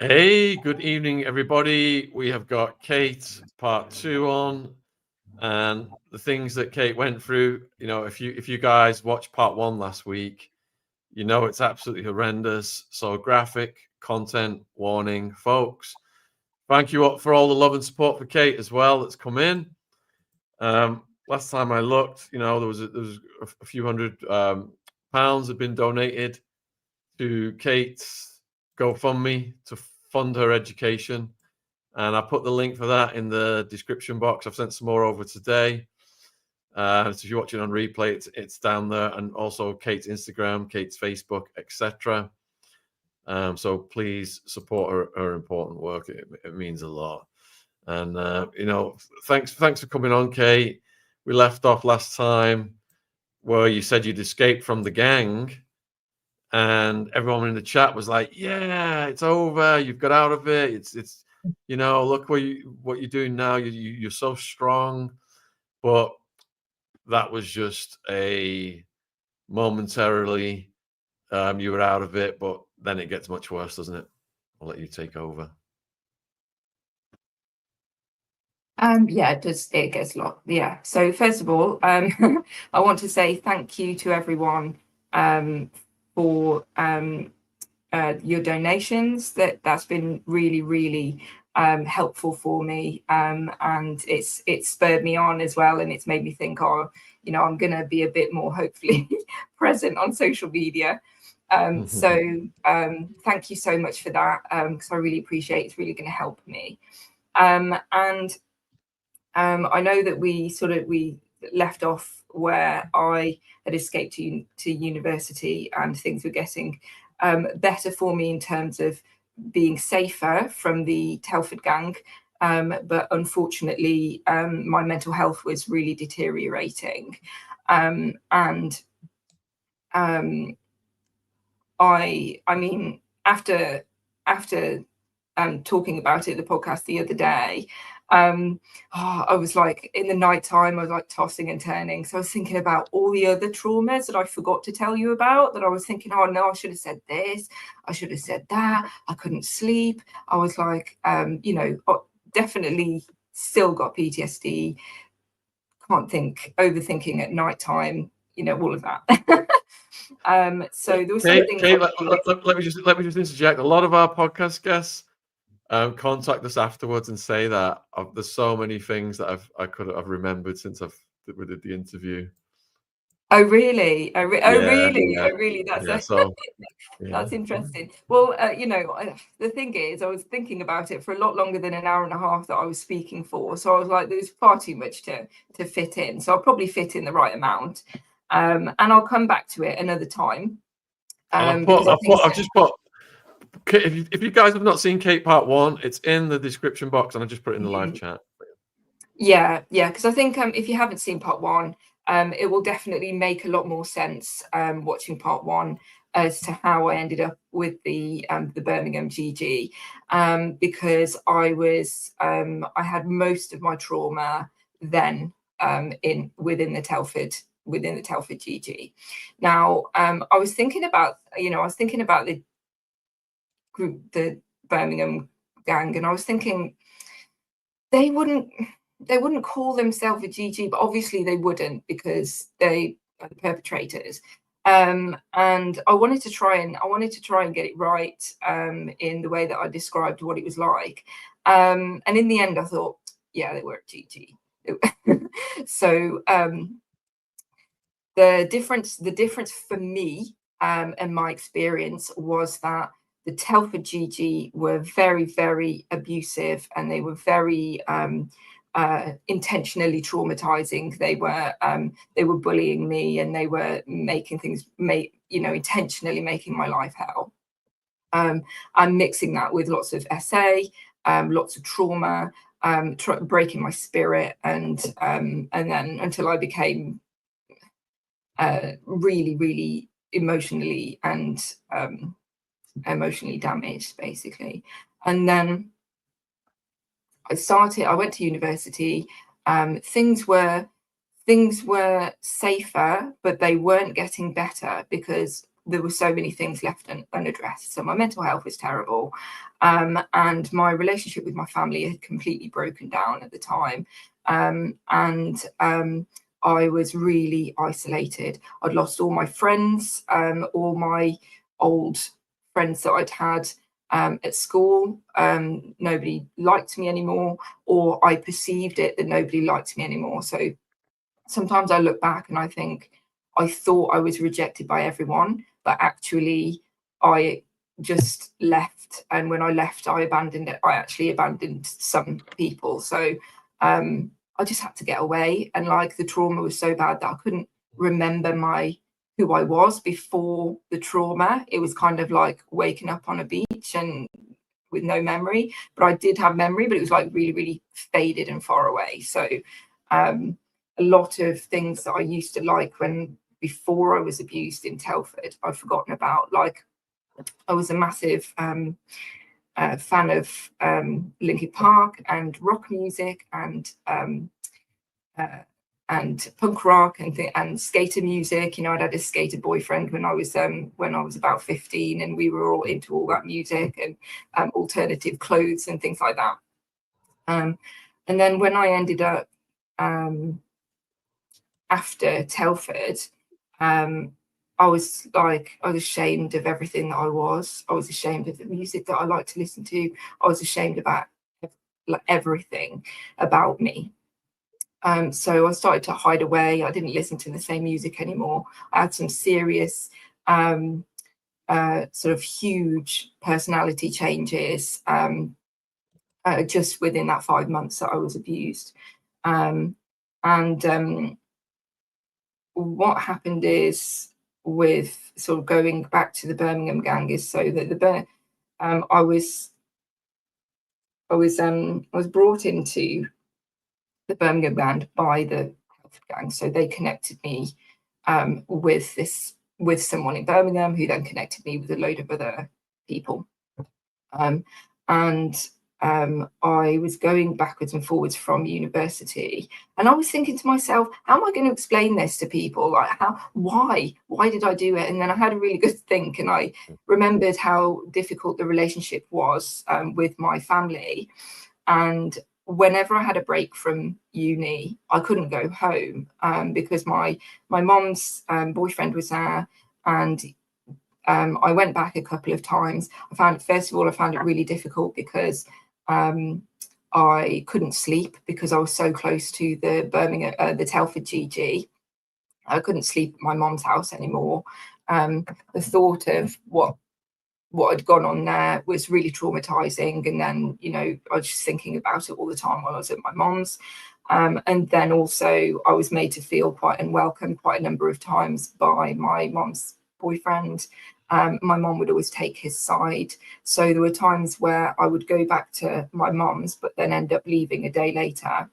Hey, good evening, everybody. We have got Kate part 2 on, and the things that Kate went through. If you guys watched part 1 last week, it's absolutely horrendous. So graphic content warning, folks. Thank you for all the love and support for Kate as well that's come in. Last time I looked, there was a few hundred pounds had been donated to Kate's GoFundMe to fund her education, and I put the link for that in the description box. I've sent some more over today. So if you're watching on replay, it's down there, and also Kate's Instagram, Kate's Facebook, etc. So please support her important work. It means a lot. And thanks for coming on, Kate. We left off last time where you said you'd escaped from the gang, and everyone in the chat was like, "Yeah, it's over. You've got out of it. It's look what you're doing now. You're so strong." But that was just a momentarily. You were out of it, but then it gets much worse, doesn't it? I'll let you take over. Yeah, it does. It gets a lot. Yeah. So first of all, I want to say thank you to everyone for your donations. That's been really, really helpful for me, and it's spurred me on as well, and it's made me think, I'm going to be a bit more hopefully present on social media. So thank you so much for that, because I really appreciate it. It's really going to help me. I know that we left off where I had escaped to university, and things were getting better for me in terms of being safer from the Telford gang. But unfortunately, my mental health was really deteriorating. I mean, after talking about it in the podcast the other day, I was like, in the nighttime, I was like tossing and turning. So I was thinking about all the other traumas that I forgot to tell you about, that I was thinking, oh no, I should have said this, I should have said that. I couldn't sleep. I was like, definitely still got PTSD. Can't think, overthinking at nighttime, all of that. So there was something. Kate, let me just interject. A lot of our podcast guests contact us afterwards and say that there's so many things that I've remembered since we did the interview. Oh really? Really? Yeah. Oh really? That's interesting. Well, the thing is, I was thinking about it for a lot longer than an hour and a half that I was speaking for. So I was like, there's far too much to fit in. So I'll probably fit in the right amount, and I'll come back to it another time. I've just put. If you guys have not seen Kate part 1, it's in the description box, and I just put it in the live chat. Yeah, because I think if you haven't seen part 1, it will definitely make a lot more sense watching part 1 as to how I ended up with the Birmingham GG, because I had most of my trauma then within the Telford GG. Now I was thinking about the group, the Birmingham gang, and I was thinking they wouldn't call themselves a GG, but obviously they wouldn't, because they are the perpetrators. And I wanted to try and get it right in the way that I described what it was like. And in the end, I thought, yeah, they were a GG. So the difference for me and my experience was that the Telford GG were very, very abusive, and they were very intentionally traumatizing. They were bullying me, and they were intentionally making my life hell. I'm mixing that with lots of SA, lots of trauma, breaking my spirit, and then until I became really, really emotionally damaged, basically. And then I went to university. Things were safer, but they weren't getting better, because there were so many things left unaddressed. So my mental health was terrible, and my relationship with my family had completely broken down at the time, and I was really isolated. I'd lost all my friends, all my old friends that I'd had at school. Nobody liked me anymore, or I perceived it that nobody liked me anymore. So sometimes I look back and I think I thought I was rejected by everyone, but actually I just left. And when I left, I abandoned it. I actually abandoned some people. So I just had to get away. And like the trauma was so bad that I couldn't remember who I was before the trauma. It was kind of like waking up on a beach and with no memory, but I did have memory, but it was like really, really faded and far away. So a lot of things that I used to like when before I was abused in Telford, I've forgotten about. Like I was a massive fan of Linkin Park and rock music and punk rock and skater music. You know, I'd had a skater boyfriend when I was about 15, and we were all into all that music and alternative clothes and things like that. And then when I ended up after Telford, I was ashamed of everything that I was. I was ashamed of the music that I liked to listen to. I was ashamed about everything about me. So I started to hide away. I didn't listen to the same music anymore. I had some serious sort of huge personality changes just within that 5 months that I was abused. What happened is, with sort of going back to the Birmingham gang, is so that I was brought into the Birmingham gang by the Telford gang. So they connected me with someone in Birmingham, who then connected me with a load of other people. I was going backwards and forwards from university, and I was thinking to myself, how am I going to explain this to people? Like, why did I do it? And then I had a really good think, and I remembered how difficult the relationship was with my family. And whenever I had a break from uni, I couldn't go home because my mom's boyfriend was there, and I went back a couple of times. First of all, I found it really difficult because I couldn't sleep because I was so close to the Telford GG. I couldn't sleep at my mom's house anymore. The thought of what had gone on there was really traumatizing. And then, you know, I was just thinking about it all the time while I was at my mom's. And then also I was made to feel quite unwelcome quite a number of times by my mom's boyfriend. My mom would always take his side. So there were times where I would go back to my mom's, but then end up leaving a day later.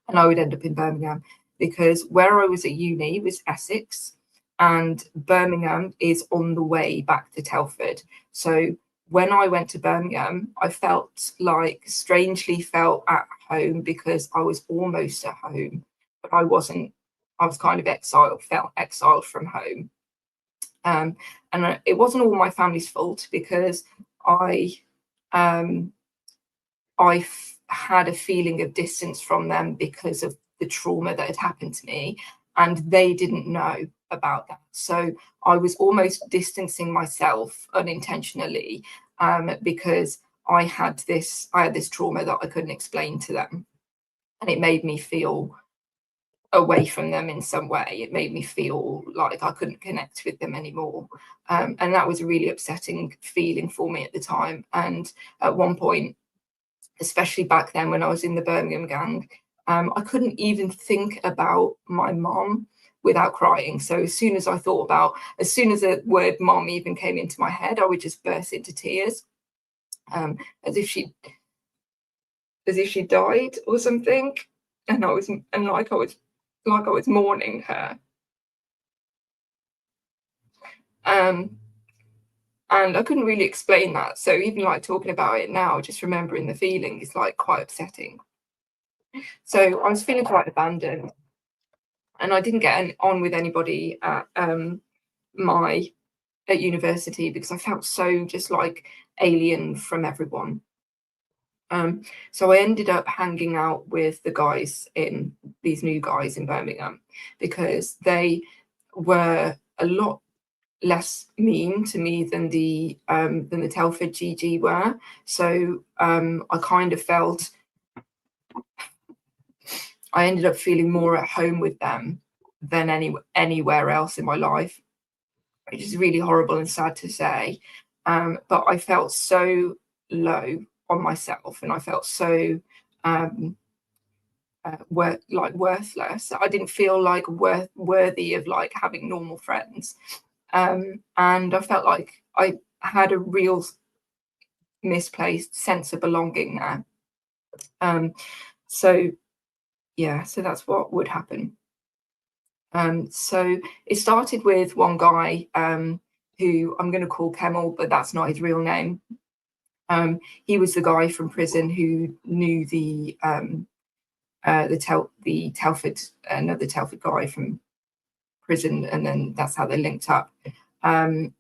And I would end up in Birmingham, because where I was at uni was Essex, and Birmingham is on the way back to Telford. So when I went to Birmingham, I strangely felt at home, because I was almost at home, but I wasn't. I was kind of felt exiled from home. And it wasn't all my family's fault, because I had a feeling of distance from them because of the trauma that had happened to me, and they didn't know about that. So I was almost distancing myself unintentionally because I had this trauma that I couldn't explain to them, and it made me feel away from them in some way. It made me feel like I couldn't connect with them anymore. And that was a really upsetting feeling for me at the time. And at one point, especially back then when I was in the Birmingham gang, I couldn't even think about my mom without crying. So as soon as the word mom even came into my head, I would just burst into tears, as if she died or something. And I was mourning her. And I couldn't really explain that. So even like talking about it now, just remembering the feeling is like quite upsetting. So I was feeling quite abandoned, and I didn't get on with anybody at my at university because I felt so just like alien from everyone. So I ended up hanging out with these new guys in Birmingham because they were a lot less mean to me than the Telford GG were. So I kind of felt I ended up feeling more at home with them than anywhere else in my life, which is really horrible and sad to say. But I felt so low on myself, and I felt so worthless. I didn't feel like worthy of like having normal friends, and I felt like I had a real misplaced sense of belonging there. So that's what would happen. So it started with one guy who I'm going to call Kemal, but that's not his real name. He was the guy from prison who knew the Telford, another Telford guy from prison, and then that's how they linked up. And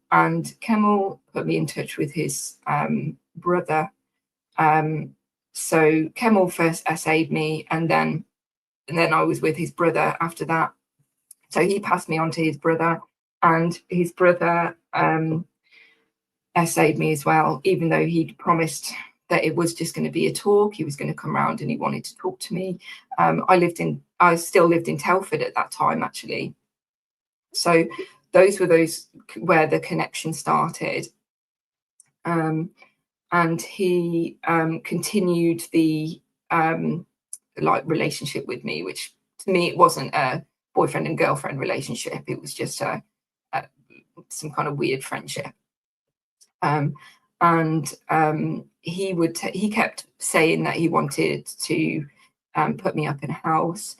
Kemal put me in touch with his brother. So Kemal first essayed me, and then I was with his brother after that. So he passed me on to his brother, and his brother essayed me as well, even though he'd promised that it was just going to be a talk. He was going to come around and he wanted to talk to me. I still lived in Telford at that time, actually. So those were where the connection started. And he continued the relationship with me, which to me, it wasn't a boyfriend and girlfriend relationship. It was just some kind of weird friendship. He kept saying that he wanted to put me up in a house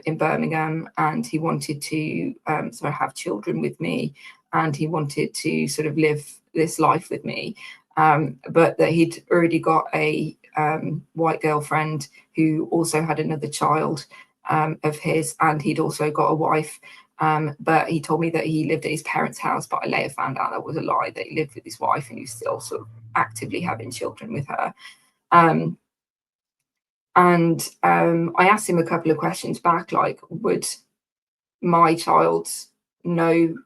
in Birmingham, and he wanted to sort of have children with me, and he wanted to sort of live this life with me, but that he'd already got a white girlfriend who also had another child of his, and he'd also got a wife. But he told me that he lived at his parents' house, but I later found out that was a lie, that he lived with his wife and he was still sort of actively having children with her. I asked him a couple of questions back, like, would my child know,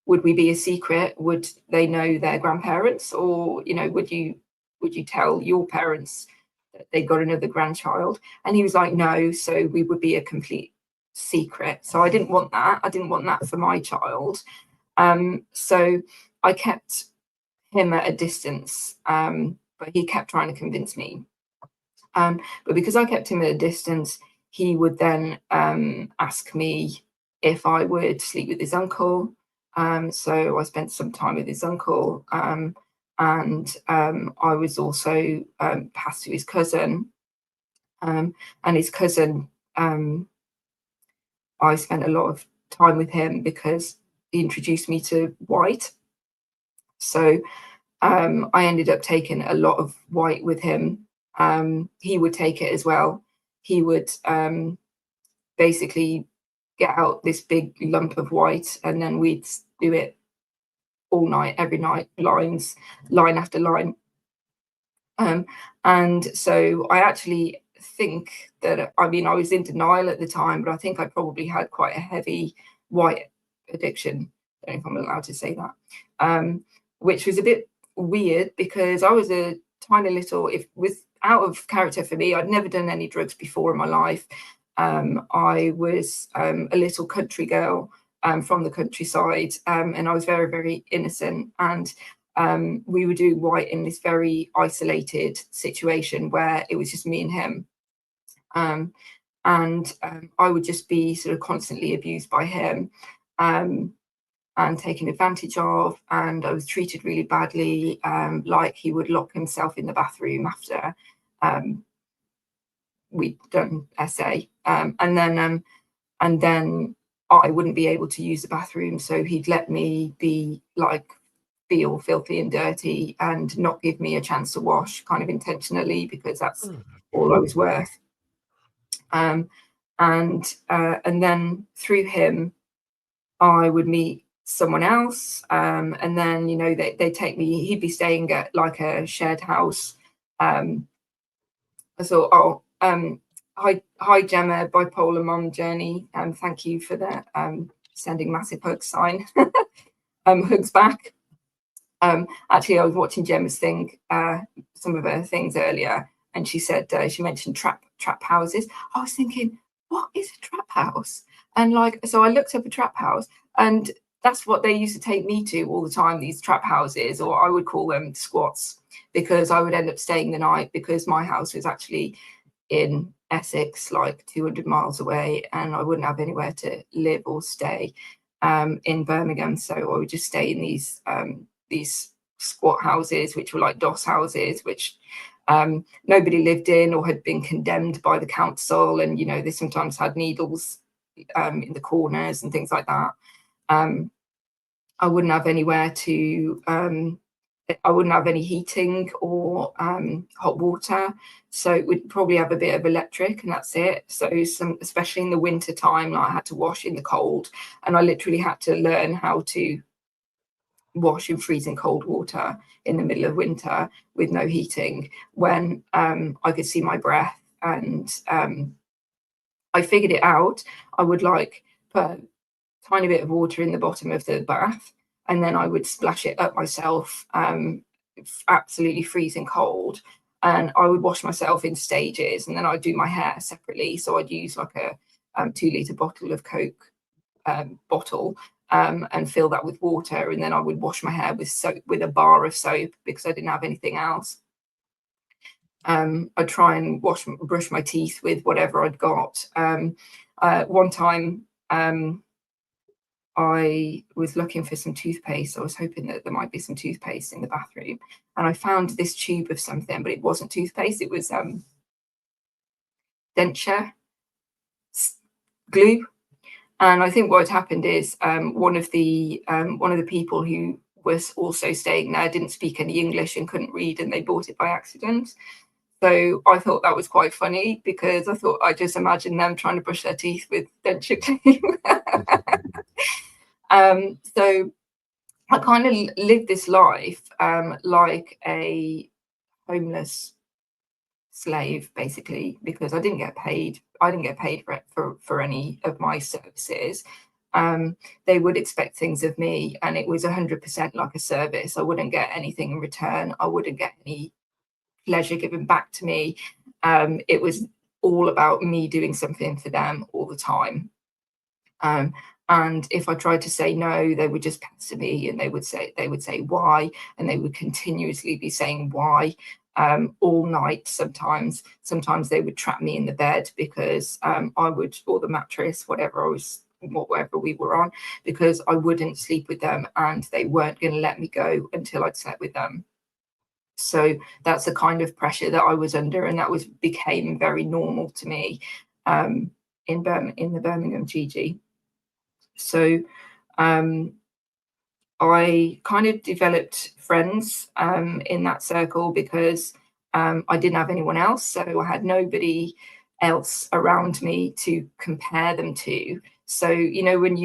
would we be a secret? Would they know their grandparents? Or, would you tell your parents that they got another grandchild? And he was like, no, so we would be a complete secret. So I didn't want that. I didn't want that for my child. So I kept him at a distance, but he kept trying to convince me. But because I kept him at a distance, he would then ask me if I would sleep with his uncle. So I spent some time with his uncle, and I was also passed to his cousin. And his cousin, I spent a lot of time with him because he introduced me to white. So I ended up taking a lot of white with him. He would take it as well. He would basically get out this big lump of white, and then we'd do it all night, every night, line after line. And so I actually think that, I was in denial at the time, but I think I probably had quite a heavy white addiction. I don't know if I'm allowed to say that, which was a bit weird because I was a tiny little, out of character for me. I'd never done any drugs before in my life. I was a little country girl from the countryside, and I was very, very innocent. And we were doing white in this very isolated situation where it was just me and him. And I would just be sort of constantly abused by him and taken advantage of. And I was treated really badly, like he would lock himself in the bathroom after we'd done essay. And then I wouldn't be able to use the bathroom. So he'd let me be feel filthy and dirty and not give me a chance to wash, kind of intentionally, because that's all I was worth. And then through him, I would meet someone else, and then, you know, they take me, he'd be staying at like a shared house. I thought, oh, hi Gemma, bipolar mom journey, thank you for the sending massive hugs sign. Hugs back. Actually, I was watching Gemma's thing, some of her things earlier, and she said, she mentioned trap houses. I was thinking, what is a trap house? And like, so I looked up a trap house, and that's what they used to take me to all the time, these trap houses, or I would call them squats, because I would end up staying the night, because my house was actually in Essex, like 200 miles away, and I wouldn't have anywhere to live or stay in Birmingham. So I would just stay in these squat houses, which were like DOS houses, which nobody lived in or had been condemned by the council. And, you know, they sometimes had needles in the corners and things like that. I wouldn't have anywhere to, I wouldn't have any heating or hot water. So it would probably have a bit of electric, and that's it. So especially in the winter time, like I had to wash in the cold, and I literally had to learn how to wash in freezing cold water in the middle of winter with no heating, when I could see my breath. And I figured it out. I would like put a tiny bit of water in the bottom of the bath, and then I would splash it up myself, absolutely freezing cold. And I would wash myself in stages, and then I'd do my hair separately. So I'd use like a 2-litre bottle of Coke and fill that with water, and then I would wash my hair with soap, with a bar of soap, because I didn't have anything else. I'd try and brush my teeth with whatever I'd got. One time I was looking for some toothpaste. I was hoping that there might be some toothpaste in the bathroom, and I found this tube of something, but it wasn't toothpaste. It was denture glue. And I think what had happened is one of the people who was also staying there didn't speak any English and couldn't read, and they bought it by accident. So I thought that was quite funny, because I just imagined them trying to brush their teeth with denture glue. So I kind of lived this life like a homeless slave, basically, because I didn't get paid. I didn't get paid for any of my services. They would expect things of me, and it was 100% like a service. I wouldn't get anything in return. I wouldn't get any pleasure given back to me. It was all about me doing something for them all the time. And if I tried to say no, they would just pester me, and they would say why, and they would continuously be saying why, all night. Sometimes they would trap me in the bed, because I would, or the mattress, whatever we were on, because I wouldn't sleep with them, and they weren't going to let me go until I'd slept with them. So that's the kind of pressure that I was under, and that became very normal to me in the Birmingham GG. So I kind of developed friends in that circle, because I didn't have anyone else. So I had nobody else around me to compare them to. So, you know, when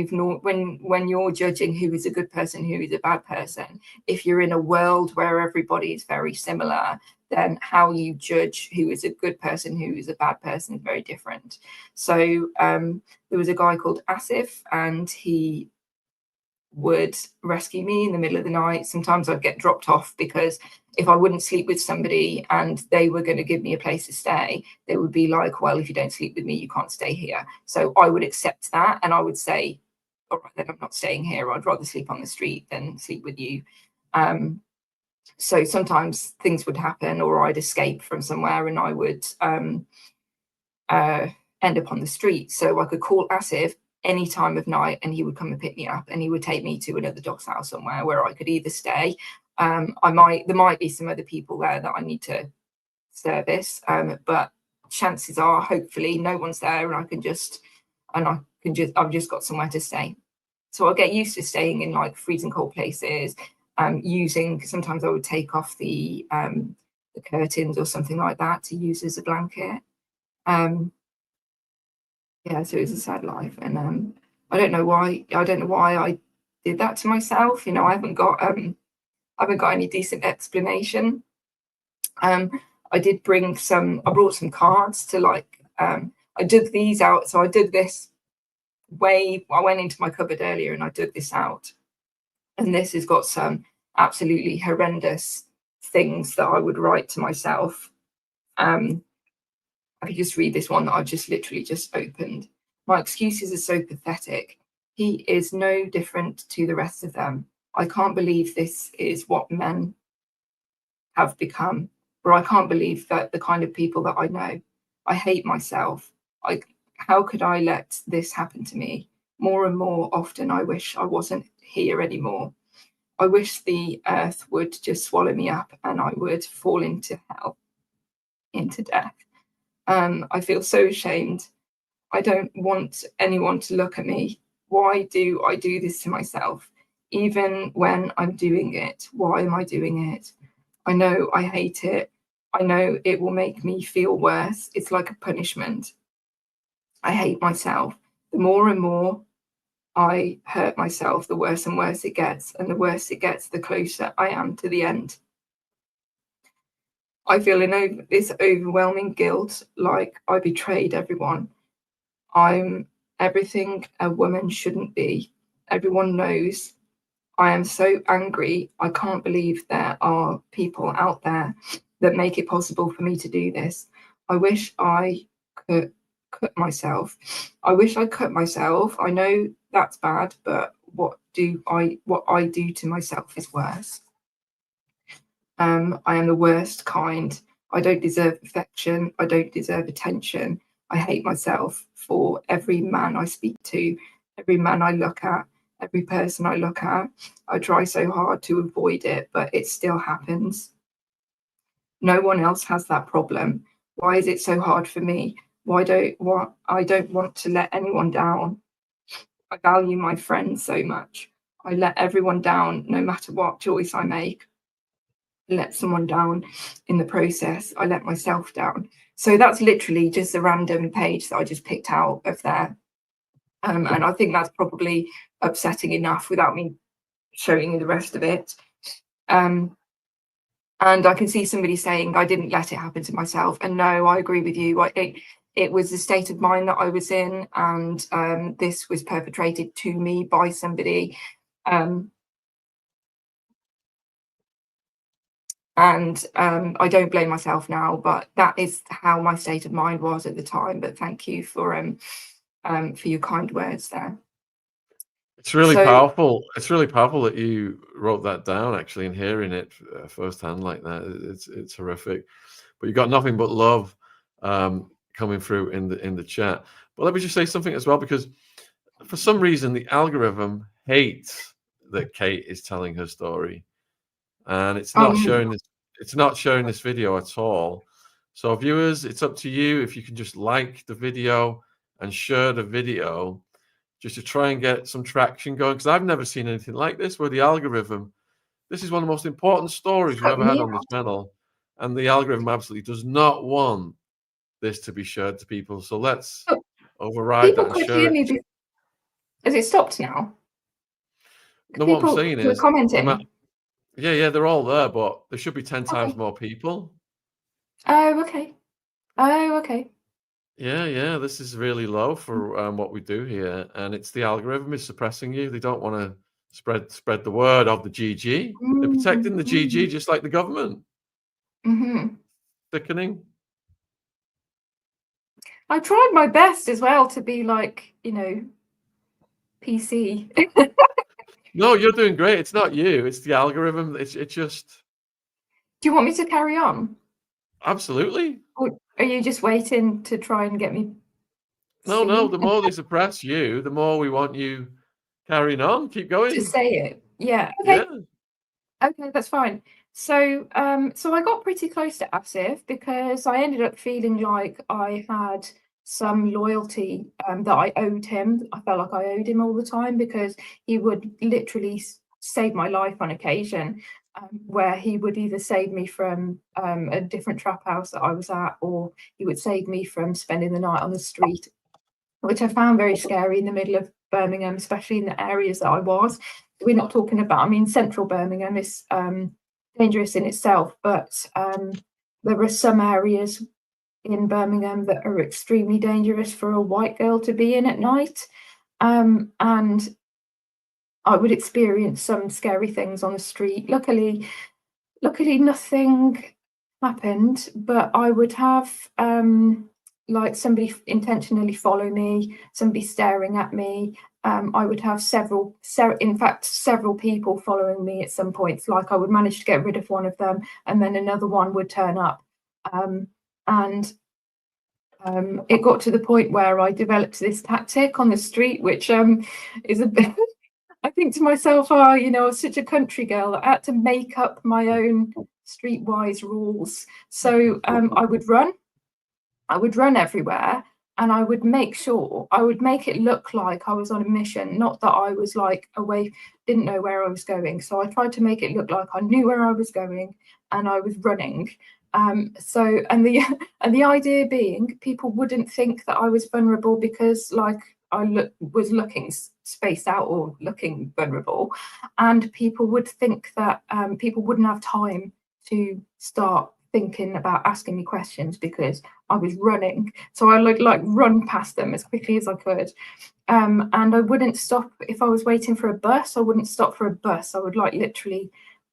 you're judging who is a good person, who is a bad person, if you're in a world where everybody is very similar, then how you judge who is a good person, who is a bad person, is very different. So there was a guy called Asif, and he would rescue me in the middle of the night. Sometimes I'd get dropped off, because if I wouldn't sleep with somebody and they were going to give me a place to stay, they would be like, well, if you don't sleep with me, you can't stay here. So I would accept that, and I would say, all right, then I'm not staying here. I'd rather sleep on the street than sleep with you. So sometimes things would happen, or I'd escape from somewhere, and I would end up on the street. So I could call Asif any time of night, and he would come and pick me up, and he would take me to another dog's house somewhere where I could either stay. There might be some other people there that I need to service, but chances are, hopefully, no one's there, and I've just got somewhere to stay. So I get used to staying in like freezing cold places. Sometimes I would take off the curtains or something like that to use as a blanket. Yeah, so it was a sad life, and I don't know why I did that to myself. You know, I haven't got any decent explanation. I did bring I brought some cards to I dug these out. So I dug this I went into my cupboard earlier and I dug this out. And this has got some absolutely horrendous things that I would write to myself. I could just read this one that I've just literally just opened. My excuses are so pathetic. He is no different to the rest of them. I can't believe this is what men have become, or I can't believe that the kind of people that I know. I hate myself. How could I let this happen to me? More and more often, I wish I wasn't here anymore. I wish the earth would just swallow me up and I would fall into hell, into death. I feel so ashamed. I don't want anyone to look at me. Why do I do this to myself? Even when I'm doing it, why am I doing it? I know I hate it. I know it will make me feel worse. It's like a punishment. I hate myself. The more and more I hurt myself, the worse and worse it gets. And the worse it gets, the closer I am to the end. I feel this overwhelming guilt, like I betrayed everyone. I'm everything a woman shouldn't be. Everyone knows. I am so angry. I can't believe there are people out there that make it possible for me to do this. I wish I could cut myself. I wish I cut myself. I know that's bad, but what I do to myself is worse. I am the worst kind. I don't deserve affection. I don't deserve attention. I hate myself for every man I speak to, every man I look at, every person I look at. I try so hard to avoid it, but it still happens. No one else has that problem. Why is it so hard for me? I don't want to let anyone down. I value my friends so much. I let everyone down no matter what choice I make. I let someone down in the process. I let myself down. So that's literally just a random page that I just picked out of there. And I think that's probably upsetting enough without me showing you the rest of it. And I can see somebody saying, I didn't let it happen to myself. And no, I agree with you. It was the state of mind that I was in. And this was perpetrated to me by somebody. And I don't blame myself now, but that is how my state of mind was at the time. But thank you for your kind words there. It's really powerful. It's really powerful that you wrote that down, actually, and hearing it firsthand like that. It's horrific. But you got nothing but love coming through in the chat. But let me just say something as well, because for some reason the algorithm hates that Kate is telling her story, and it's not showing this. It's not showing this video at all. So viewers, it's up to you if you can just like the video and share the video, just to try and get some traction going. Because I've never seen anything like this, where the algorithm. This is one of the most important stories we've ever had on this channel, and the algorithm absolutely does not want this to be shared to people. So let's override that and share it. Has it stopped now? No, what I'm saying is, commenting. Yeah, they're all there, but there should be 10 times more people. Oh, okay. Yeah, this is really low for what we do here, and it's the algorithm is suppressing you. They don't want to spread the word of the GG. They're protecting the GG just like the government. Sickening. I tried my best as well to be like, PC. No, you're doing great. It's not you. It's the algorithm. It just. Do you want me to carry on? Absolutely. Or are you just waiting to try and get me? No. The more they suppress you, the more we want you carrying on. Keep going. To say it. Yeah. Okay. Yeah. Okay, that's fine. So, so I got pretty close to Asif because I ended up feeling like I had some loyalty that I owed him. I felt like I owed him all the time because he would literally save my life on occasion, where he would either save me from a different trap house that I was at, or he would save me from spending the night on the street, which I found very scary in the middle of Birmingham, especially in the areas that I was. we're not talking about, I mean, central Birmingham is dangerous in itself, but there are some areas in Birmingham that are extremely dangerous for a white girl to be in at night. And I would experience some scary things on the street. Luckily nothing happened, but I would have like somebody intentionally follow me, somebody staring at me. I would have several people following me at some points. Like I would manage to get rid of one of them, and then another one would turn up. It got to the point where I developed this tactic on the street, which is a bit. I think to myself, oh, you know, I was such a country girl. I had to make up my own streetwise rules. So I would run everywhere, and I would make it look like I was on a mission, not that I was like away, didn't know where I was going. So I tried to make it look like I knew where I was going and I was running. And the idea being people wouldn't think that I was vulnerable because like I was looking spaced out or looking vulnerable, and people would think that people wouldn't have time to start thinking about asking me questions because I was running. So I like run past them as quickly as I could. And I wouldn't stop if I was waiting for a bus. I wouldn't stop for a bus. I would like literally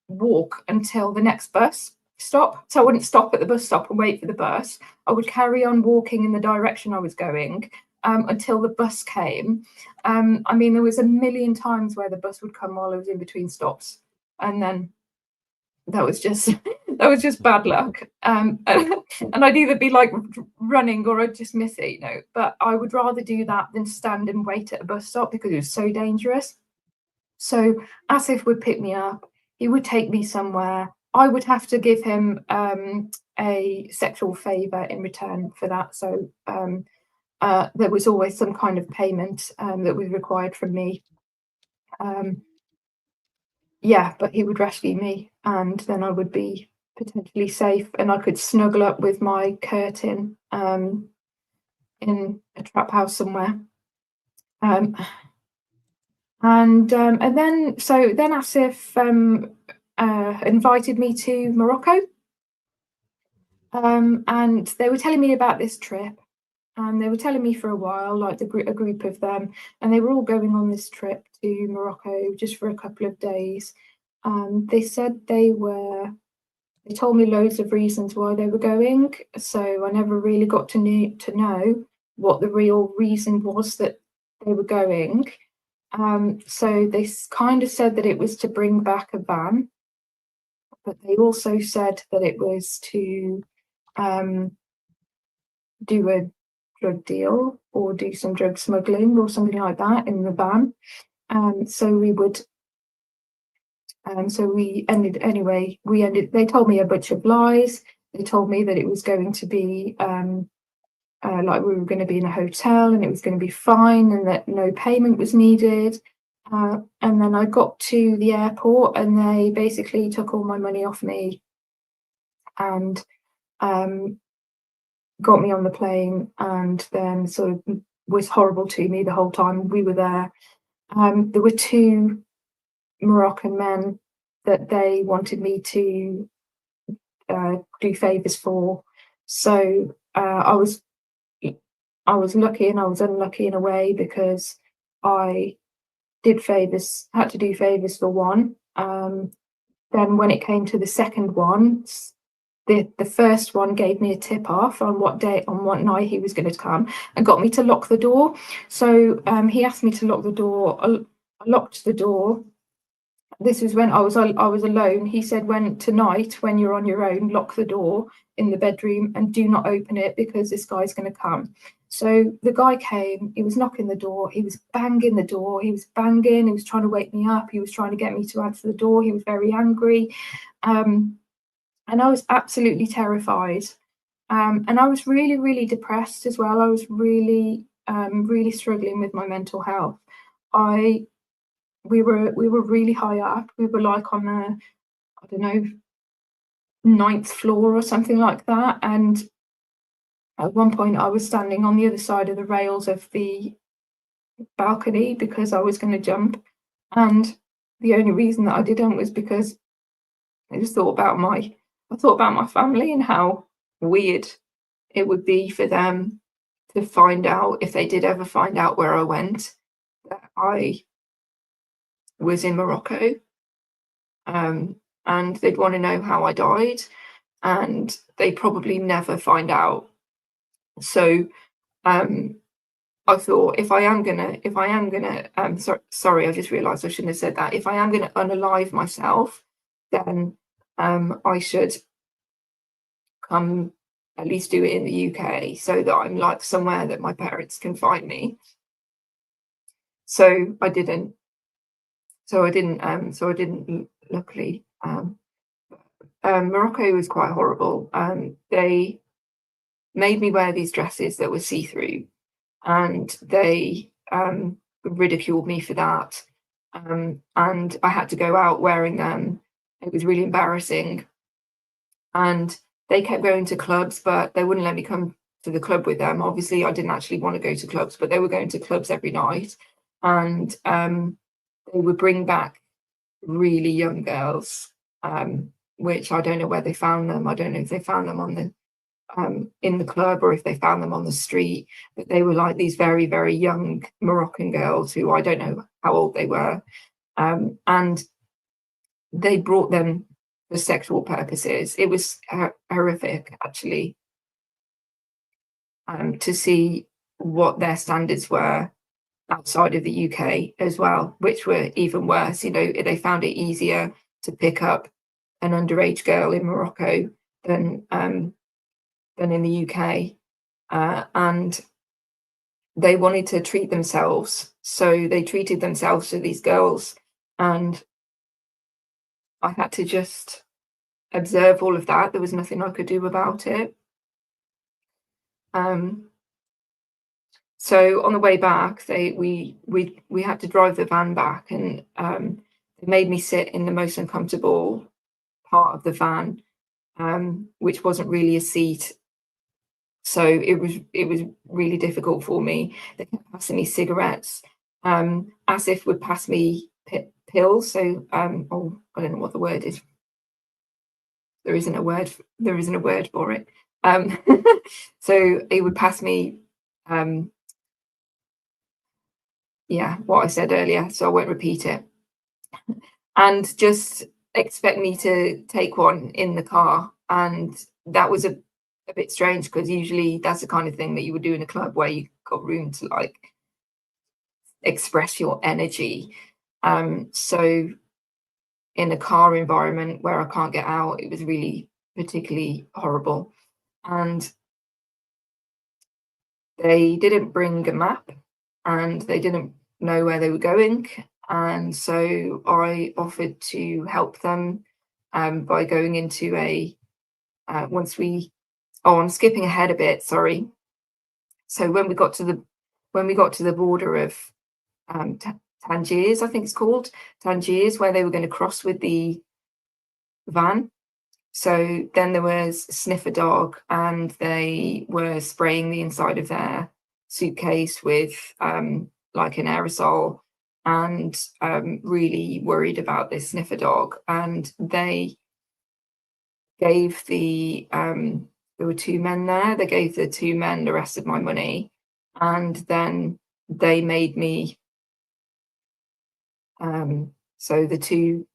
walk until the next bus stop. So I wouldn't stop at the bus stop and wait for the bus. I would carry on walking in the direction I was going until the bus came. I mean, there was a million times where the bus would come while I was in between stops, and then that was just bad luck. And I'd either be like running or I'd just miss it, you know. But I would rather do that than stand and wait at a bus stop because it was so dangerous. So Asif would pick me up. He would take me somewhere. I would have to give him a sexual favor in return for that. So there was always some kind of payment that was required from me. Yeah, but he would rescue me, and then I would be potentially safe, and I could snuggle up with my curtain in a trap house somewhere. And then Asif invited me to Morocco, and they were telling me about this trip, and they were telling me for a while, like a group of them, and they were all going on this trip to Morocco just for a couple of days. They said they told me loads of reasons why they were going, so I never really got to know what the real reason was that they were going. So they kind of said that it was to bring back a van, but they also said that it was to do a drug deal or do some drug smuggling or something like that in the van. They told me a bunch of lies. They told me that it was going to be like we were going to be in a hotel and it was going to be fine and that no payment was needed. And then I got to the airport and they basically took all my money off me and got me on the plane, and then sort of was horrible to me the whole time we were there. There were two Moroccan men that they wanted me to do favors for. So I was lucky and I was unlucky in a way because I had to do favors for one. Then when it came to the second one, the first one gave me a tip off on what night he was going to come and got me to lock the door. So he asked me to lock the door. I locked the door. This was when I was alone. He said, tonight, when you're on your own, lock the door in the bedroom and do not open it because this guy's going to come. So the guy came, he was knocking the door, he was banging the door, he was trying to wake me up, he was trying to get me to answer the door, he was very angry. And I was absolutely terrified. And I was really, really depressed as well. I was really, really struggling with my mental health. We were really high up. We were like on the, I don't know, 9th floor or something like that. And at one point I was standing on the other side of the rails of the balcony because I was going to jump. And the only reason that I didn't was because I just thought about my family and how weird it would be for them to find out, if they did ever find out where I went, that I was in Morocco. And they'd want to know how I died, and they probably never find out. So I thought, if I am gonna, sorry, I just realised I shouldn't have said that. If I am gonna unalive myself, then I should come, at least do it in the UK, so that I'm like somewhere that my parents can find me. So I didn't. Luckily, Morocco was quite horrible. They made me wear these dresses that were see-through, and they ridiculed me for that. And I had to go out wearing them. It was really embarrassing. And they kept going to clubs, but they wouldn't let me come to the club with them. Obviously, I didn't actually want to go to clubs, but they were going to clubs every night. And they would bring back really young girls, which I don't know where they found them. I don't know if they found them on the in the club or if they found them on the street. But they were like these very, very young Moroccan girls who I don't know how old they were. And they brought them for sexual purposes. It was horrific, actually, to see what their standards were outside of the UK as well, which were even worse. You know, they found it easier to pick up an underage girl in Morocco than in the UK, and they wanted to treat themselves, so they treated themselves to these girls, and I had to just observe all of that. There was nothing I could do about it. So on the way back, we had to drive the van back, and they made me sit in the most uncomfortable part of the van, which wasn't really a seat. So it was really difficult for me. They kept passing me cigarettes. Asif would pass me pills. So oh, I don't know what the word is. There isn't a word for it. So he would pass me yeah, what I said earlier, so I won't repeat it. And just expect me to take one in the car. And that was a bit strange, because usually that's the kind of thing that you would do in a club where you got room to like express your energy. So in a car environment where I can't get out, it was really particularly horrible. And they didn't bring a map, and they didn't know where they were going. And so I offered to help them by going into a I'm skipping ahead a bit, sorry. So when we got to the border of Tangiers, I think it's called Tangiers, where they were going to cross with the van. So then there was a sniffer dog, and they were spraying the inside of their suitcase with like an aerosol, and really worried about this sniffer dog. And they gave there were two men there. They gave the two men the rest of my money, and then they made me. So the two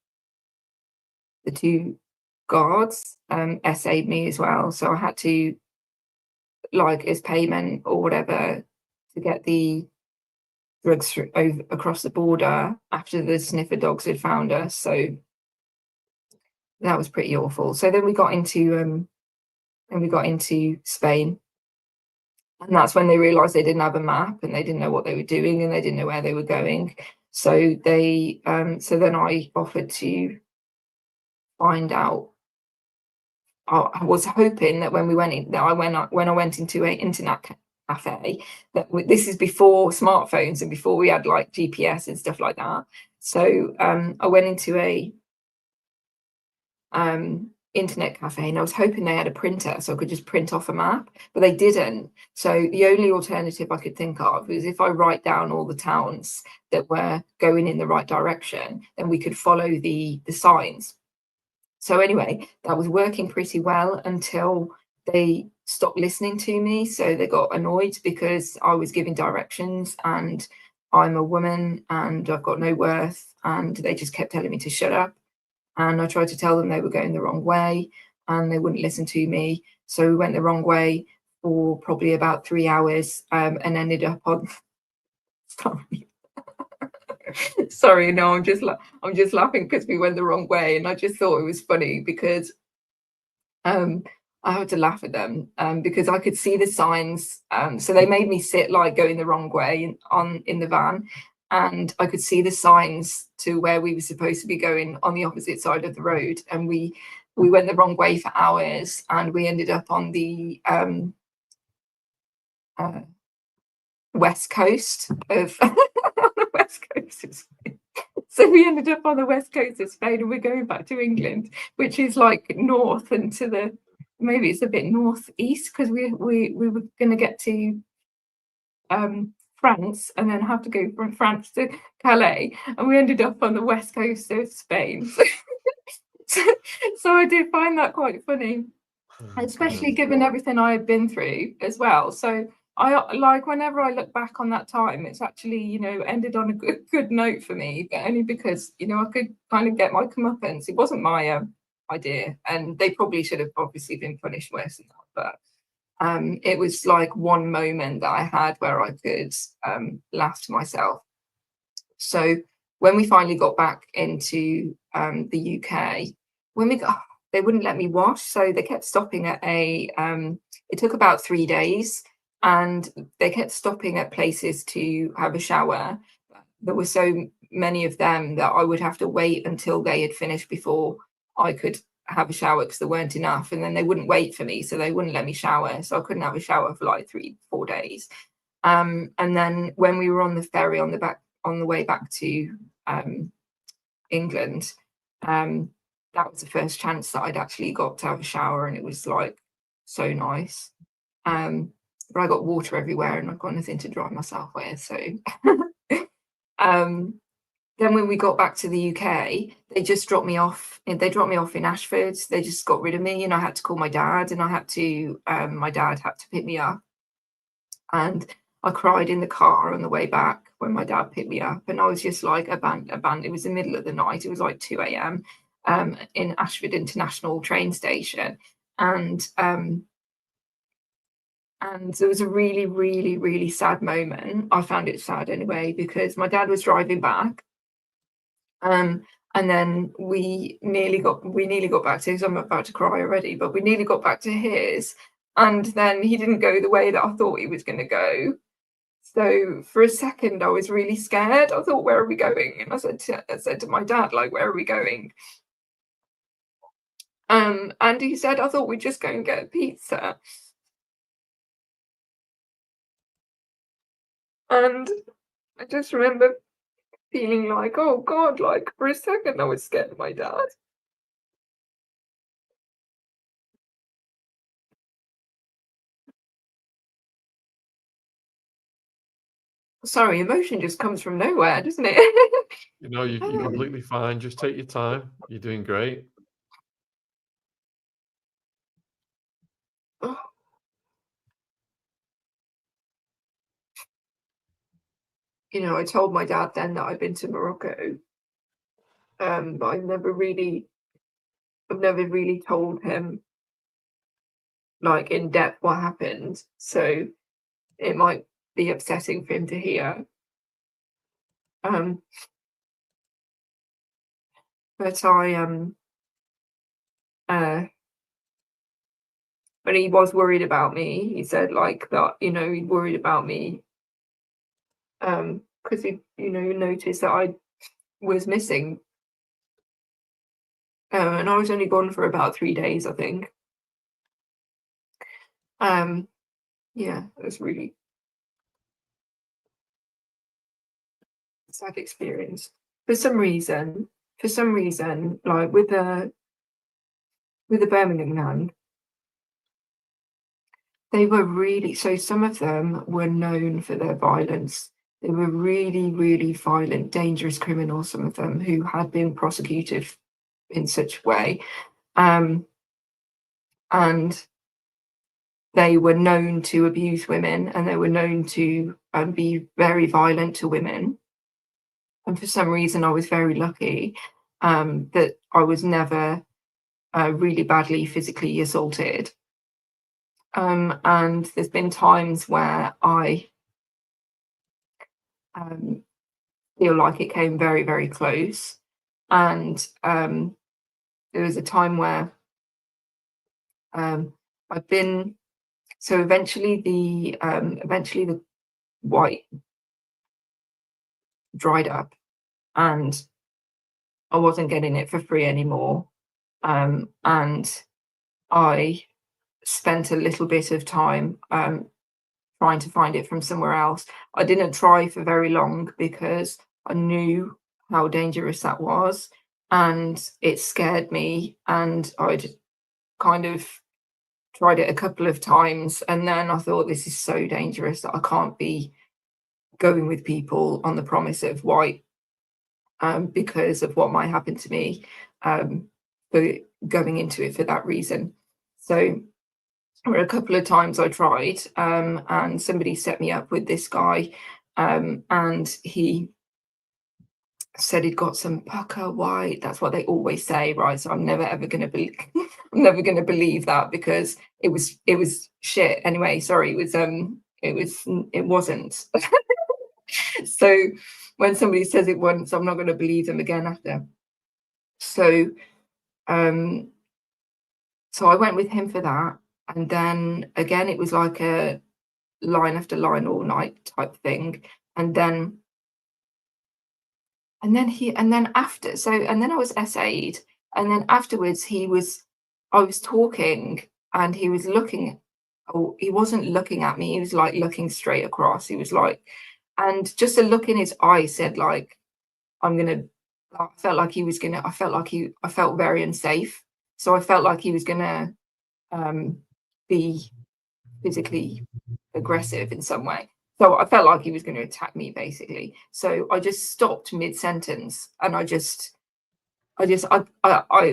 guards essayed me as well. So I had to, like, as payment or whatever, to get the drugs across the border after the sniffer dogs had found us. So that was pretty awful. So then we got into Spain, and that's when they realized they didn't have a map, and they didn't know what they were doing, and they didn't know where they were going. So they so then I offered to find out. I was hoping that when I went into an internet cafe, that this is before smartphones and before we had like GPS and stuff like that. So I went into internet cafe, and I was hoping they had a printer so I could just print off a map, but they didn't. So the only alternative I could think of was if I write down all the towns that were going in the right direction, then we could follow the signs. So anyway, that was working pretty well until they stopped listening to me. So they got annoyed because I was giving directions and I'm a woman and I've got no worth, and they just kept telling me to shut up. And I tried to tell them they were going the wrong way and they wouldn't listen to me. So we went the wrong way for probably about 3 hours, and ended up on sorry. Sorry, no, I'm just laughing because we went the wrong way, and I just thought it was funny because I had to laugh at them because I could see the signs. So they made me sit like going the wrong way in the van, and I could see the signs to where we were supposed to be going on the opposite side of the road, and we went the wrong way for hours, and we ended up on the west coast of the west coast of Spain. So we ended up on the west coast of Spain, and we're going back to England, which is like north and to the maybe it's a bit northeast because we were going to get to France and then have to go from France to Calais, and we ended up on the west coast of Spain. So I did find that quite funny, especially given everything I had been through as well. So I like whenever I look back on that time, it's actually, you know, ended on a good note for me, but only because, you know, I could kind of get my comeuppance. It wasn't my idea, and they probably should have obviously been punished worse than that, but it was like one moment that I had where I could laugh to myself. So when we finally got back into the UK, when we got, they wouldn't let me wash, so they kept stopping at a it took about 3 days, and they kept stopping at places to have a shower. There were so many of them that I would have to wait until they had finished before I could have a shower because there weren't enough, and then they wouldn't wait for me, so they wouldn't let me shower, so I couldn't have a shower for like 3-4 days. And then when we were on the ferry on the way back to England, that was the first chance that I'd actually got to have a shower, and it was like so nice. But I got water everywhere and I've got nothing to dry myself with. So then when we got back to the UK, they just dropped me off. They dropped me off in Ashford. They just got rid of me, and I had to call my dad, and my dad had to pick me up. And I cried in the car on the way back when my dad picked me up, and I was just like abandoned. It was the middle of the night. It was like 2 a.m. In Ashford International train station, and it was a really, really, really sad moment. I found it sad anyway because my dad was driving back, and then we nearly got back to his. I'm about to cry already, but we nearly got back to his, and then he didn't go the way that I thought he was going to go. So for a second, I was really scared. I thought, "Where are we going?" And I said to my dad, like, "Where are we going?" And he said, "I thought we'd just go and get a pizza." And I just remember feeling like, oh God, like for a second I was scared of my dad. Sorry, emotion just comes from nowhere, doesn't it? You know, you're completely fine. Just take your time. You're doing great. Oh, you know, I told my dad then that I'd been to Morocco, but I've never really told him like in depth what happened. So it might be upsetting for him to hear. Um, but uh but he was worried about me. He said like that, you know, he worried about me because he, you know, noticed that I was missing. And I was only gone for about 3 days, I think. Yeah, it was really sad experience. For some reason, like with the with the Birmingham gang, they were really, so some of them were known for their violence. They were really, really violent, dangerous criminals, some of them, who had been prosecuted in such a way. And they were known to abuse women, and they were known to be very violent to women. And for some reason, I was very lucky that I was never really badly physically assaulted. And there's been times where I feel like it came very, very close. And there was a time where I've been, so eventually the white dried up, and I wasn't getting it for free anymore. And I spent a little bit of time trying to find it from somewhere else. I didn't try for very long because I knew how dangerous that was, and it scared me, and I'd kind of tried it a couple of times, and then I thought, this is so dangerous that I can't be going with people on the promise of white because of what might happen to me for going into it for that reason. So there were a couple of times I tried, and somebody set me up with this guy, and he said he'd got some pucker white. That's what they always say, right? So I'm never ever going to believe, I'm never going to believe that, because it was shit. Anyway, sorry, it wasn't. So when somebody says it once, I'm not going to believe them again after. So so I went with him for that, and then again it was like a line after line all night type thing, and then after, so, and then I was SA'd, and then afterwards I was talking, and he was looking, oh, he wasn't looking at me, he was like looking straight across. He was like, and just a look in his eye said, like, I felt like he was gonna, I felt very unsafe. So I felt like he was gonna be physically aggressive in some way. So I felt like he was going to attack me, basically. So I just stopped mid-sentence, and I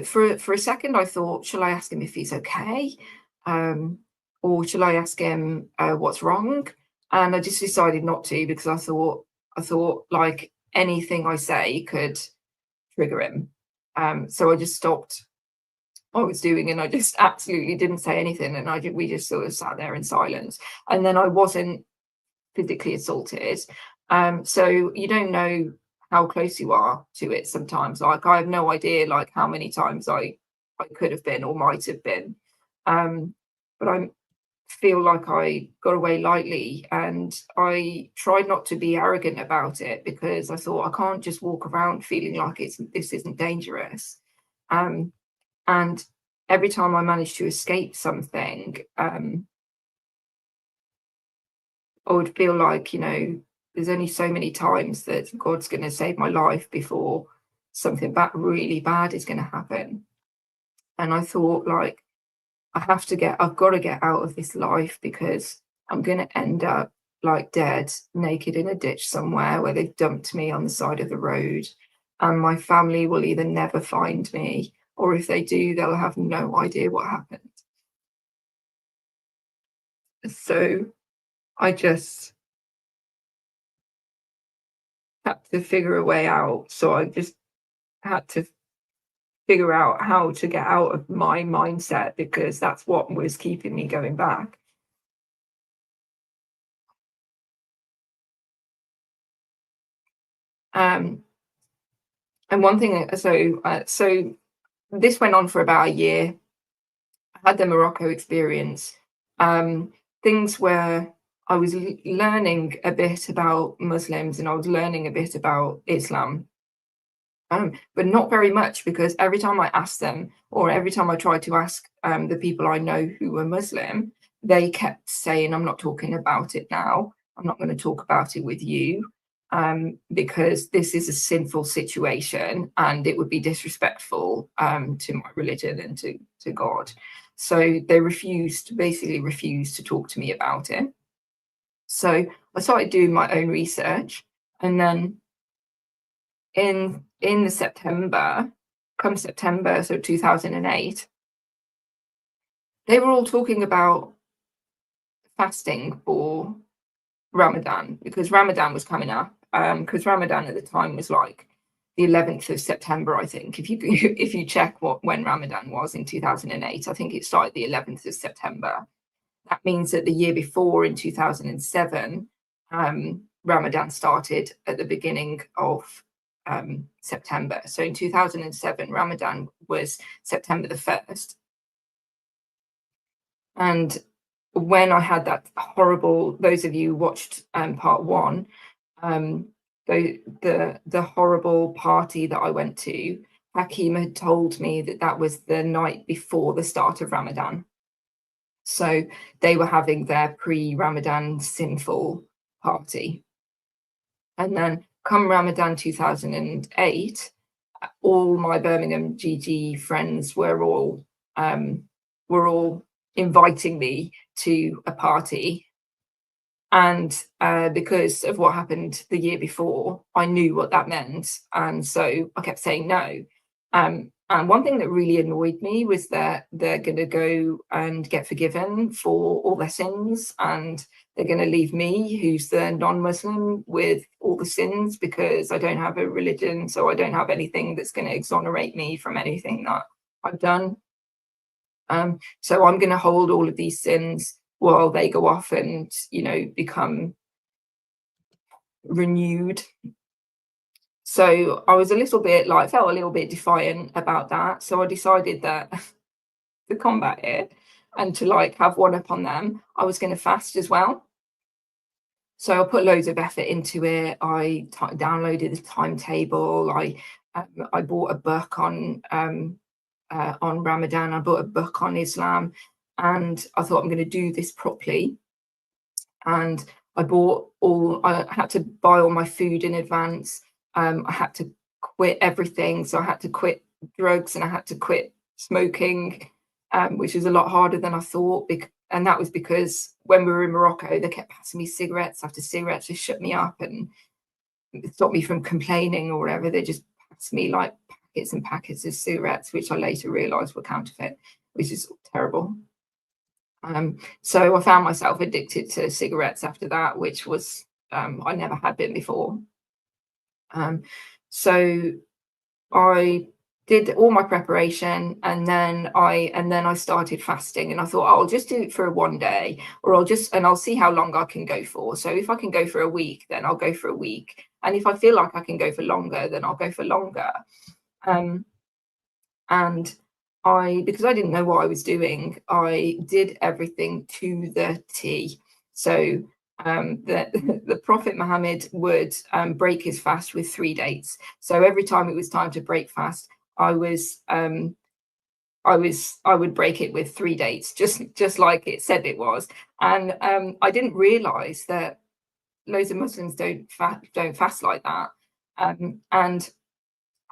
for a second I thought, shall I ask him if he's okay, or shall I ask him what's wrong? And I just decided not to, because I thought like anything I say could trigger him. So I just stopped what I was doing, and I just absolutely didn't say anything, and we just sort of sat there in silence. And then I wasn't physically assaulted. So you don't know how close you are to it sometimes. Like, I have no idea like how many times I could have been or might have been. But I feel like I got away lightly, and I tried not to be arrogant about it, because I thought, I can't just walk around feeling like this isn't dangerous. And every time I managed to escape something, I would feel like, there's only so many times that God's going to save my life before something really bad is going to happen. And I thought, like, I've got to get out of this life, because I'm going to end up like dead, naked in a ditch somewhere where they've dumped me on the side of the road. And my family will either never find me, or if they do, they'll have no idea what happened. So I just had to figure a way out. So I just had to figure out how to get out of my mindset, because that's what was keeping me going back. And one thing, so this went on for about a year. I had the Morocco experience, things where I was learning a bit about Muslims, and I was learning a bit about Islam, but not very much, because every time I asked them, or every time I tried to ask the people I know who were Muslim, they kept saying, I'm not talking about it now. I'm not going to talk about it with you. because this is a sinful situation and it would be disrespectful to my religion and to God. So they basically refused to talk to me about it. So I started doing my own research, and then in the September, so 2008, they were all talking about fasting for Ramadan, because Ramadan was coming up. Because Ramadan at the time was like the 11th of September, I think. If you check when Ramadan was in 2008, I think it started the 11th of September. That means that the year before, in 2007, Ramadan started at the beginning of September. So in 2007, Ramadan was September the 1st. And when I had that horrible, those of you who watched part one, the horrible party that I went to, Hakim had told me that was the night before the start of Ramadan. So they were having their pre-Ramadan sinful party. And then come Ramadan 2008, all my Birmingham GG friends were all inviting me to a party. And because of what happened the year before, I knew what that meant. And so I kept saying no. And one thing that really annoyed me was that they're going to go and get forgiven for all their sins, and they're going to leave me, who's the non-Muslim, with all the sins, because I don't have a religion, so I don't have anything that's going to exonerate me from anything that I've done. So I'm going to hold all of these sins while they go off and, become renewed. So I was felt a little bit defiant about that. So I decided that to combat it and to have one up on them, I was going to fast as well. So I put loads of effort into it. I downloaded the timetable. I bought a book on Ramadan. I bought a book on Islam, and I thought, I'm going to do this properly. And I had to buy all my food in advance. I had to quit everything. So I had to quit drugs and I had to quit smoking, which is a lot harder than I thought. And that was because when we were in Morocco, they kept passing me cigarettes after cigarettes to shut me up and stop me from complaining or whatever. They just passed me packets and packets of cigarettes, which I later realised were counterfeit, which is terrible. So I found myself addicted to cigarettes after that, which was I never had been before. So I did all my preparation, and then I started fasting, and I thought, I'll just do it for one day, or I'll see how long I can go for. So if I can go for a week, then I'll go for a week, and if I feel like I can go for longer, then I'll go for longer. And because I didn't know what I was doing, I did everything to the T. So the Prophet Muhammad would break his fast with 3 dates. So every time it was time to break fast, I would break it with 3 dates, just like it said it was. And I didn't realize that loads of Muslims don't fast like that. And I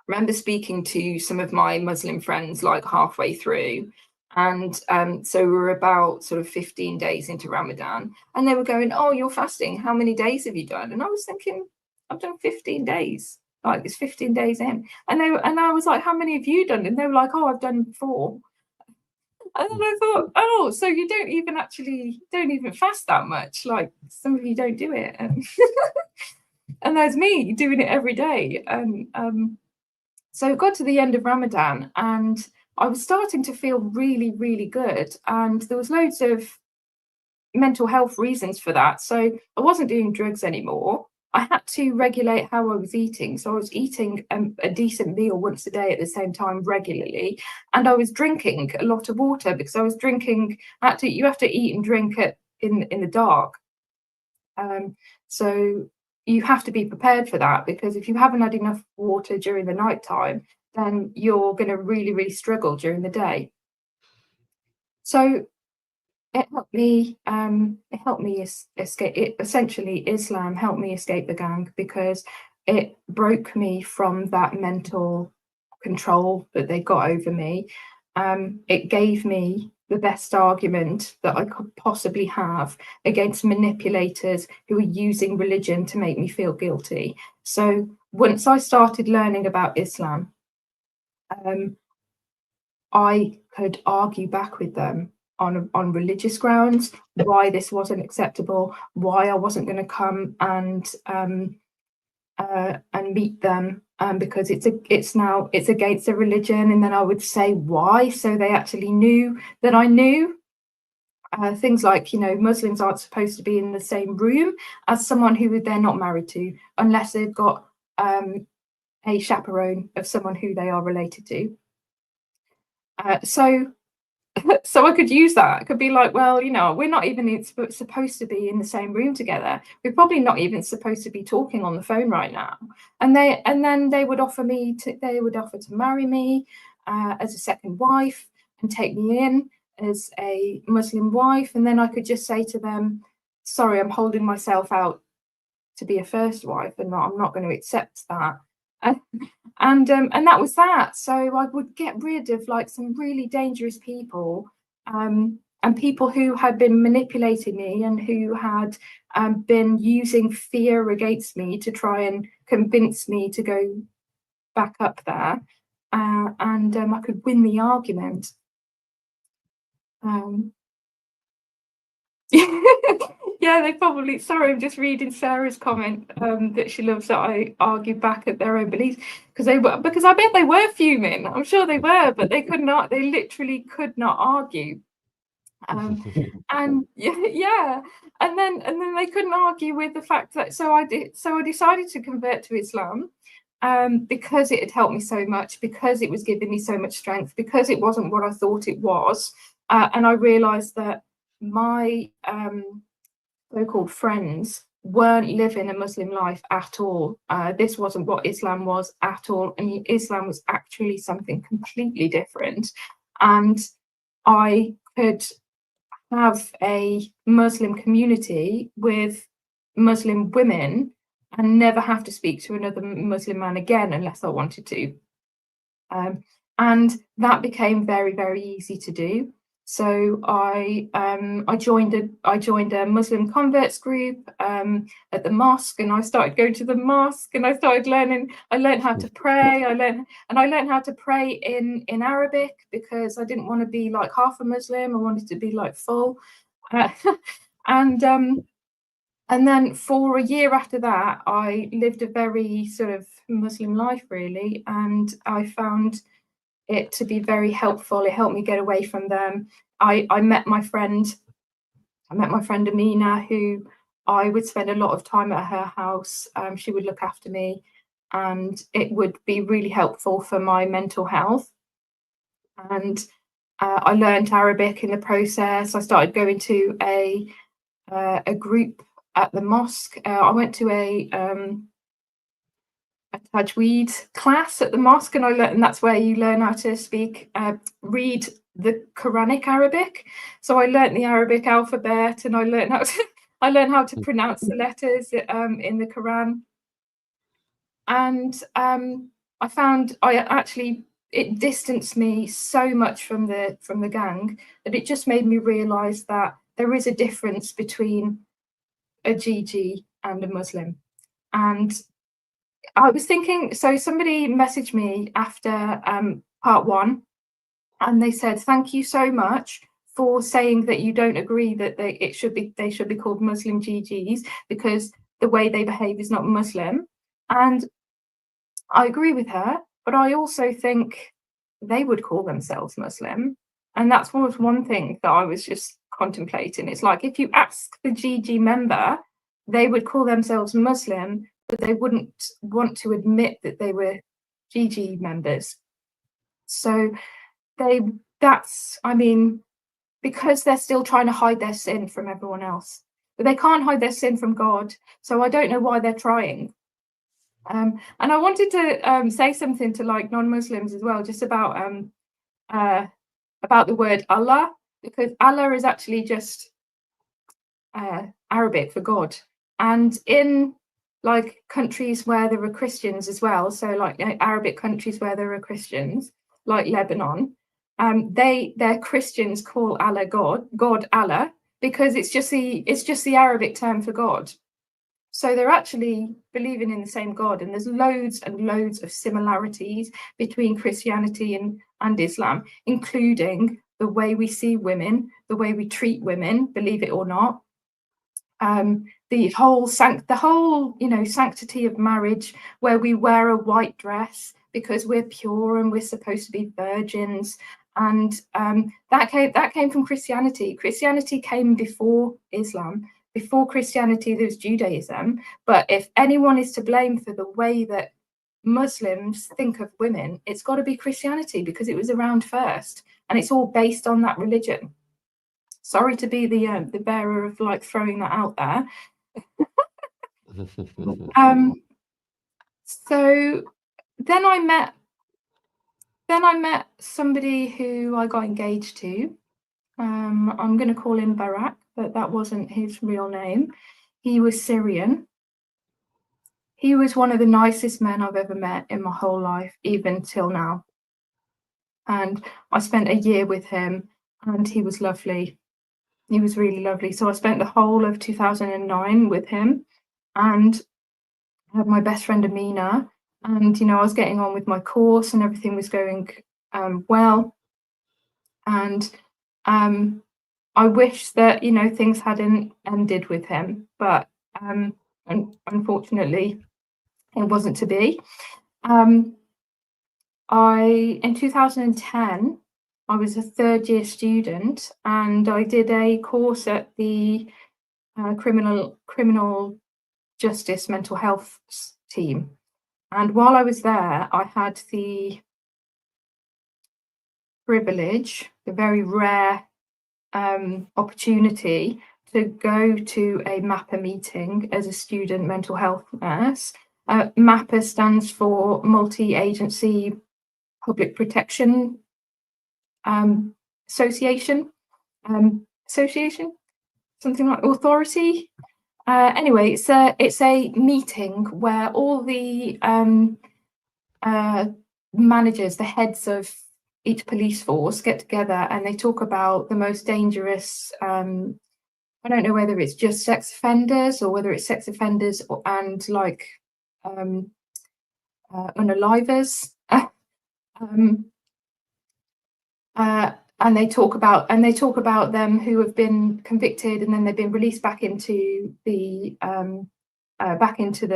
remember speaking to some of my Muslim friends halfway through, and so we were about sort of 15 days into Ramadan, and they were going, "Oh, you're fasting. How many days have you done?" And I was thinking, "I've done 15 days. It's 15 days in." And I was like, "How many have you done?" And they were like, "Oh, I've done 4." And then I thought, "Oh, so you don't even fast that much. Some of you don't do it." And there's me doing it every day. So it got to the end of Ramadan, and I was starting to feel really, really good. And there was loads of mental health reasons for that. So I wasn't doing drugs anymore. I had to regulate how I was eating. So I was eating a decent meal once a day at the same time regularly. And I was drinking a lot of water, because I was drinking, you have to eat and drink in the dark. So you have to be prepared for that, because if you haven't had enough water during the night time, then you're going to really, really struggle during the day. So it helped me. It helped me escape. It essentially, Islam helped me escape the gang because it broke me from that mental control that they got over me. It gave me the best argument that I could possibly have against manipulators who are using religion to make me feel guilty. So once I started learning about Islam, I could argue back with them on religious grounds, why this wasn't acceptable, why I wasn't going to come and meet them because it's against the religion, and then I would say why, so they actually knew that I knew. Things like, Muslims aren't supposed to be in the same room as someone who they're not married to, unless they've got a chaperone of someone who they are related to. So I could use that. I could be like, well, we're not even supposed to be in the same room together. We're probably not even supposed to be talking on the phone right now. And then they would offer to marry me as a second wife and take me in as a Muslim wife. And then I could just say to them, sorry, I'm holding myself out to be a first wife, and I'm not going to accept that. And that was that. So I would get rid of like some really dangerous people, and people who had been manipulating me and who had been using fear against me to try and convince me to go back up there, and I could win the argument. Yeah, they probably. Sorry, I'm just reading Sarah's comment that she loves that I argue back at their own beliefs because I bet they were fuming. I'm sure they were, but they could not. They literally could not argue. And yeah, and then they couldn't argue with the fact that. So I decided to convert to Islam because it had helped me so much, because it was giving me so much strength, because it wasn't what I thought it was, and I realised that my so-called friends weren't living a Muslim life at all. This wasn't what Islam was at all. I mean, Islam was actually something completely different. And I could have a Muslim community with Muslim women and never have to speak to another Muslim man again unless I wanted to. And that became very, very easy to do. So I joined a Muslim converts group at the mosque, and I started going to the mosque, and I started learning. I learned how to pray. I learned how to pray in Arabic because I didn't want to be like half a Muslim. I wanted to be like full. And then for a year after that, I lived a very sort of Muslim life, really, and I found it to be very helpful. It helped me get away from them. I met my friend Amina, who I would spend a lot of time at her house. She would look after me, and it would be really helpful for my mental health. And I learned Arabic in the process. I started going to a group at the mosque. I went to a tajweed class at the mosque, and I learned, and that's where you learn how to read the Quranic Arabic. So I learned the Arabic alphabet, and I learned how to pronounce the letters in the Quran. And I found it distanced me so much from the gang that it just made me realise that there is a difference between a GG and a Muslim. And I was thinking, so somebody messaged me after part one, and they said, thank you so much for saying that you don't agree that they should be called Muslim GGs because the way they behave is not Muslim. And I agree with her, but I also think they would call themselves Muslim. And that's one thing that I was just contemplating. It's like, if you ask the GG member, they would call themselves Muslim, but they wouldn't want to admit that they were GG members. So because they're still trying to hide their sin from everyone else, but they can't hide their sin from God. So I don't know why they're trying. And I wanted to say something to like non-Muslims as well, just about the word Allah. because Allah is actually just Arabic for God. And in like countries where there are Christians as well, so like Arabic countries where there are Christians, like Lebanon, their Christians call Allah God Allah, because it's just the Arabic term for God. So they're actually believing in the same God, and there's loads and loads of similarities between Christianity and Islam, including the way we see women, the way we treat women, believe it or not. The whole sanctity of marriage, where we wear a white dress because we're pure and we're supposed to be virgins, and that came from Christianity. Christianity came before Islam. Before Christianity, there was Judaism. But if anyone is to blame for the way that Muslims think of women, it's got to be Christianity, because it was around first, and it's all based on that religion. Sorry to be the bearer of like throwing that out there. So then I met somebody who I got engaged to. I'm going to call him Barak, but that wasn't his real name. He was Syrian. He was one of the nicest men I've ever met in my whole life, even till now. And I spent a year with him, and he was lovely. He was really lovely. So I spent the whole of 2009 with him, and I had my best friend Amina, and I was getting on with my course, and everything was going well. And I wish that things hadn't ended with him, but unfortunately, it wasn't to be. In 2010, I was a third-year student, and I did a course at the criminal justice mental health team. And while I was there, I had the privilege, the very rare opportunity to go to a MAPA meeting as a student mental health nurse. MAPA stands for Multi-Agency Public Protection Association, something like authority. Anyway, it's a meeting where all the managers, the heads of each police force, get together and they talk about the most dangerous. I don't know whether it's just sex offenders or whether it's sex offenders and like unalivers. And they talk about them who have been convicted and then they've been released back into the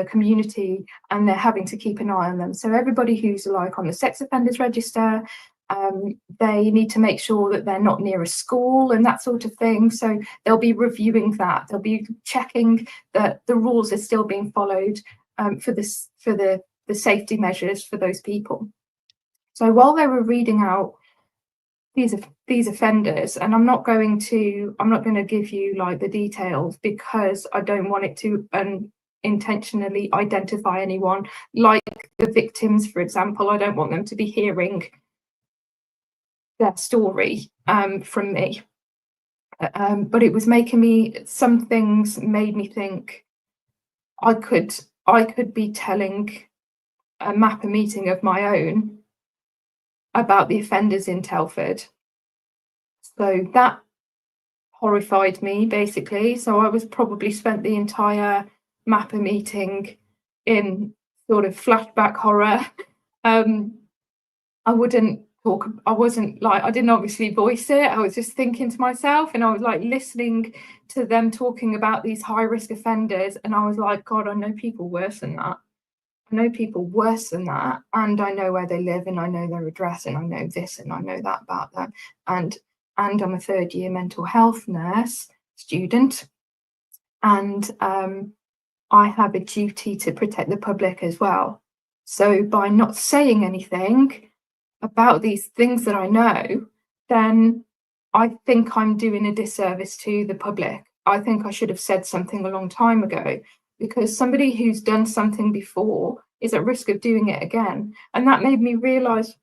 community, and they're having to keep an eye on them. So everybody who's like on the sex offenders register, they need to make sure that they're not near a school and that sort of thing. So they'll be reviewing that. They'll be checking that the rules are still being followed for the safety measures for those people. So while they were reading out these offenders, and I'm not going to give you like the details because I don't want it to intentionally identify anyone, like the victims, for example. I don't want them to be hearing their story from me, but it was making me, some things made me think I could be telling a MAPA meeting of my own about the offenders in Telford. So that horrified me, basically. So I was probably spent the entire MAPA meeting in sort of flashback horror. I didn't obviously voice it. I was just thinking to myself, and I was like listening to them talking about these high risk offenders, and I was like, God, I know people worse than that. And I know where they live, and I know their address, and I know this and I know that about them. And I'm a third year mental health nurse student, and I have a duty to protect the public as well. So by not saying anything about these things that I know, then I think I'm doing a disservice to the public. I think I should have said something a long time ago, because somebody who's done something before is at risk of doing it again. And that made me realise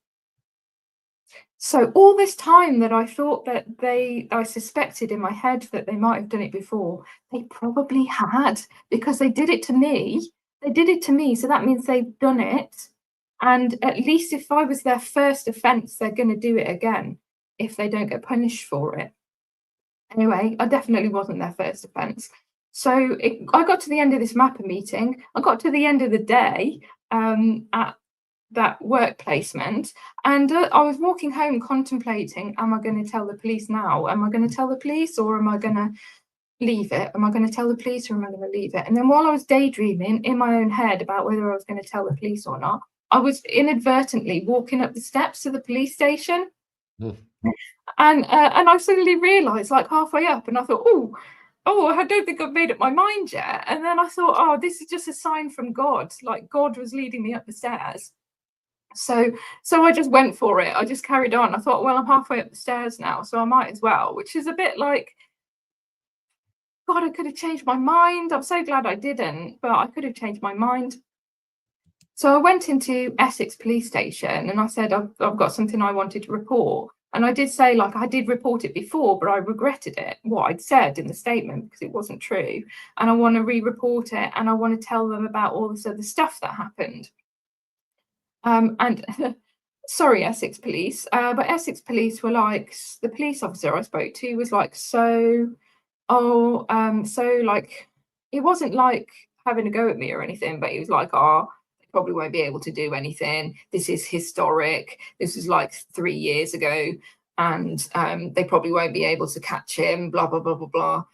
So all this time that I thought that I suspected in my head that they might have done it before, they probably had, because they did it to me. They did it to me, so that means they've done it. And at least if I was their first offence, they're going to do it again if they don't get punished for it. Anyway, I definitely wasn't their first offence. So I got to the end of this MAPA meeting. I got to the end of the day at that work placement, and I was walking home contemplating, am I going to tell the police now? Am I going to tell the police, or am I going to leave it? Am I going to tell the police, or am I going to leave it? And then while I was daydreaming in my own head about whether I was going to tell the police or not, I was inadvertently walking up the steps to the police station. And I suddenly realised, like halfway up, and I thought, oh, I don't think I've made up my mind yet. And then I thought, oh, this is just a sign from God. Like God was leading me up the stairs. So I just went for it. I just carried on. I thought, well, I'm halfway up the stairs now, so I might as well, which is a bit like, God, I could have changed my mind. I'm so glad I didn't, but I could have changed my mind. So I went into Essex police station and I said, I've got something I wanted to report. And I did say, like, I did report it before, but I regretted it, what I'd said in the statement, because it wasn't true. And I want to re-report it, and I want to tell them about all this other stuff that happened. And sorry, Essex police, but Essex police were like, the police officer I spoke to was like, so like, it wasn't like having a go at me or anything, but he was like, oh, they probably won't be able to do anything. This is historic. This was like 3 years ago, and they probably won't be able to catch him, blah, blah, blah, blah, blah.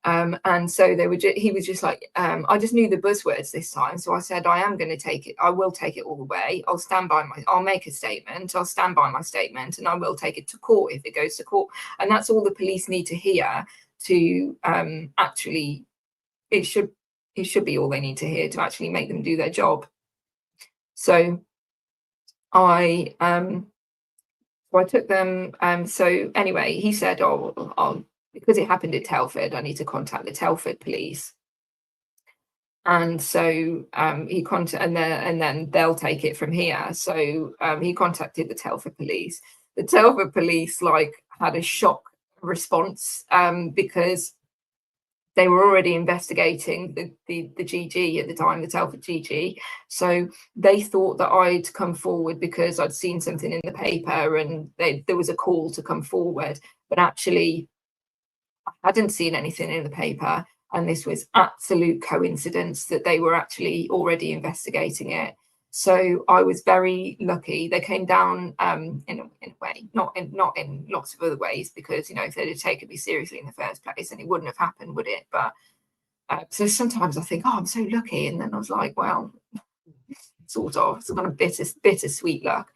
And so he was just like, I just knew the buzzwords this time. So I said, I am going to take it. I will take it all the way. I'll make a statement. I'll stand by my statement, and I will take it to court if it goes to court. And that's all the police need to hear to actually, it should be all they need to hear to actually make them do their job. So I took them. So anyway, he said, oh, because it happened at Telford, I need to contact the Telford police. And so he contacted, and then they'll take it from here. So he contacted the Telford police. The Telford police like had a shock response because they were already investigating the GG at the time, the Telford GG. So they thought that I'd come forward because I'd seen something in the paper, and there was a call to come forward. But actually, I hadn't seen anything in the paper, and this was absolute coincidence that they were actually already investigating it. So I was very lucky. They came down in a way, not in lots of other ways, because, you know, if they'd have taken me seriously in the first place, then it wouldn't have happened, would it? But so sometimes I think, oh, I'm so lucky, and then I was like, well, sort of, it's kind of bittersweet luck.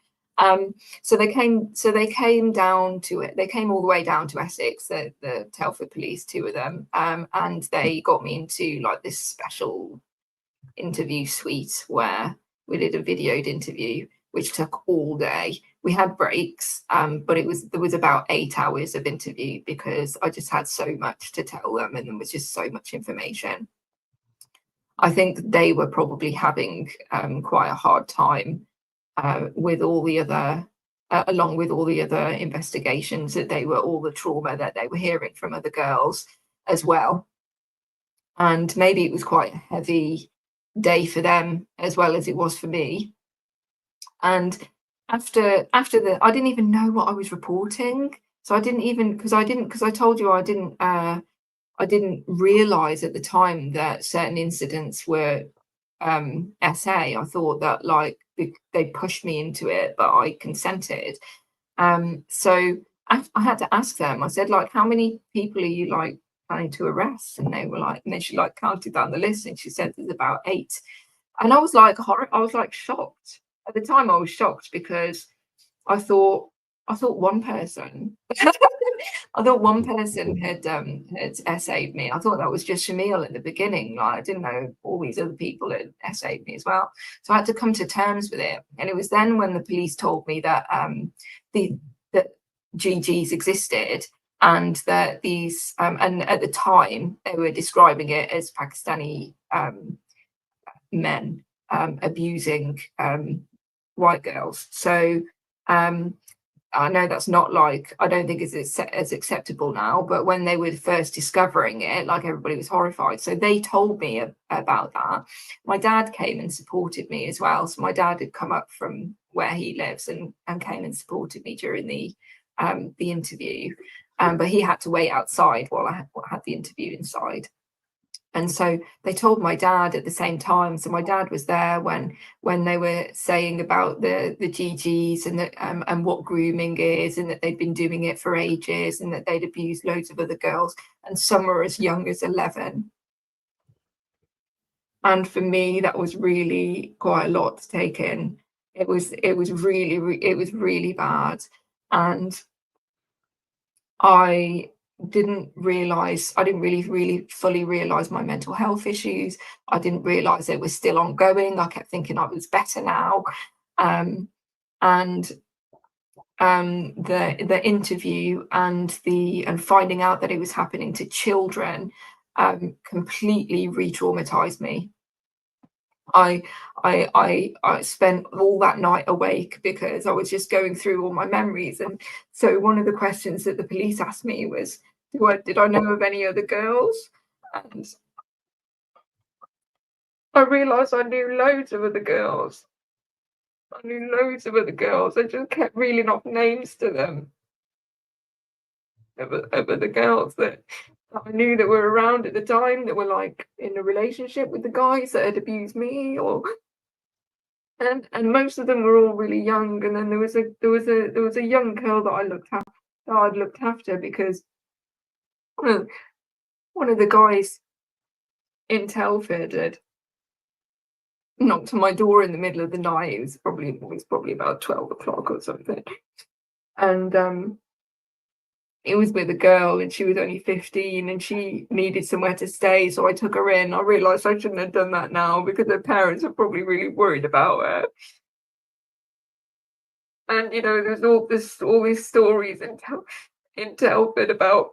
So they came down to it. They came all the way down to Essex, the Telford police, 2 of them, and they got me into like this special interview suite where we did a videoed interview, which took all day. We had breaks, but there was about 8 hours of interview because I just had so much to tell them, and there was just so much information. I think they were probably having quite a hard time with all the other, along with all the other investigations, that all the trauma that they were hearing from other girls as well. And maybe it was quite a heavy day for them as well as it was for me. And after I didn't even know what I was reporting. So I didn't even, because I told you I didn't realize at the time that certain incidents were SA. I thought that like they pushed me into it, but I consented. So I had to ask them. I said, like, how many people are you like planning to arrest? And they were like, and then she like counted down the list, and she said there's about 8. And I was like shocked. At the time I was shocked because I thought one person I thought one person had essayed me. I thought that was just Shamil at the beginning. Like, I didn't know all these other people had essayed me as well. So I had to come to terms with it. And it was then when the police told me that that GGs existed, and that these and at the time they were describing it as Pakistani men abusing white girls. So I know that's not like, I don't think it's as acceptable now, but when they were first discovering it, like, everybody was horrified. So they told me about that. My dad came and supported me as well. So my dad had come up from where he lives and came and supported me during the interview. But he had to wait outside while I had the interview inside. And so they told my dad at the same time. So my dad was there when they were saying about the GGs and what grooming is, and that they'd been doing it for ages, and that they'd abused loads of other girls, and some were as young as 11. And for me, that was really quite a lot to take in. It was really bad, and I didn't really fully realize my mental health issues. I didn't realize it was still ongoing. I kept thinking I was better now. The interview and finding out that it was happening to children completely re-traumatized me. I spent all that night awake because I was just going through all my memories. And so one of the questions that the police asked me was, did I know of any other girls? And I realised I knew loads of other girls. I just kept reeling off names to them of other girls that I knew that were around at the time, that were like in a relationship with the guys that had abused me, and most of them were all really young. And then there was a young girl that I'd looked after because one of the guys in Telford had knocked on my door in the middle of the night. It was probably about 12 o'clock or something, and it was with a girl, and she was only 15, and she needed somewhere to stay, so I took her in. I realised I shouldn't have done that now because her parents are probably really worried about her. And there's all these stories in Telford about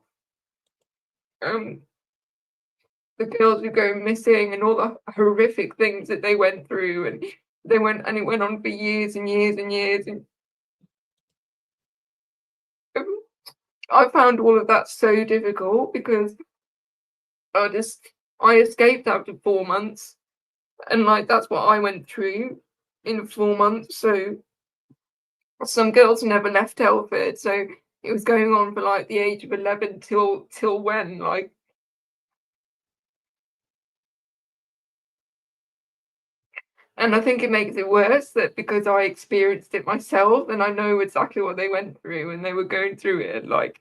the girls who go missing and all the horrific things that they went through, and it went on for years and years and years. And I found all of that so difficult because I escaped after 4 months, and like, that's what I went through in 4 months. So some girls never left Telford, so it was going on for like the age of 11 till when, like. And I think it makes it worse that because I experienced it myself and I know exactly what they went through, and they were going through it at like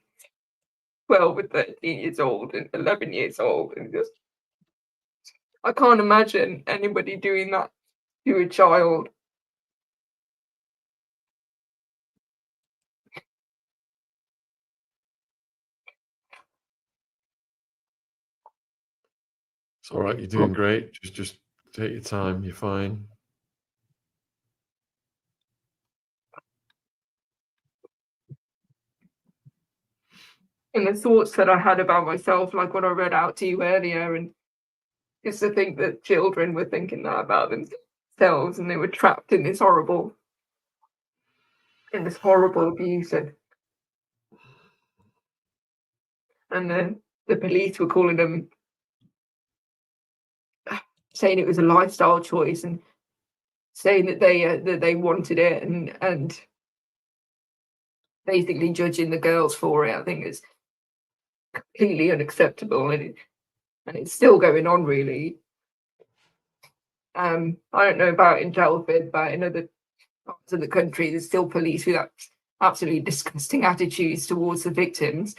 12 and 13 years old and 11 years old, and just, I can't imagine anybody doing that to a child. It's all right. You're doing great. Just take your time. You're fine. And the thoughts that I had about myself, like what I read out to you earlier, and just to think that children were thinking that about themselves, and they were trapped in this horrible abuse, and then the police were calling them, saying it was a lifestyle choice, and saying that they wanted it, and basically judging the girls for it. I think it's completely unacceptable, and it's still going on, really. I don't know about in Telford, but in other parts of the country, there's still police with absolutely disgusting attitudes towards the victims.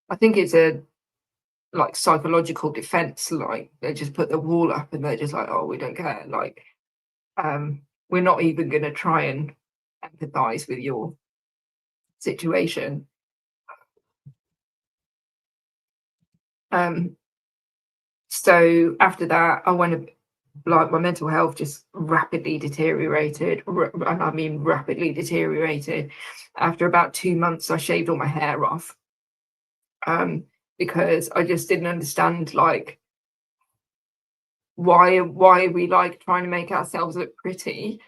I think it's a like psychological defense. Like, they just put the wall up and they're just like, oh, we don't care. Like, we're not even going to try and empathize with your situation. So after that, like, my mental health just rapidly deteriorated, and I mean rapidly deteriorated. After about 2 months, I shaved all my hair off, because I just didn't understand, like, why are we like trying to make ourselves look pretty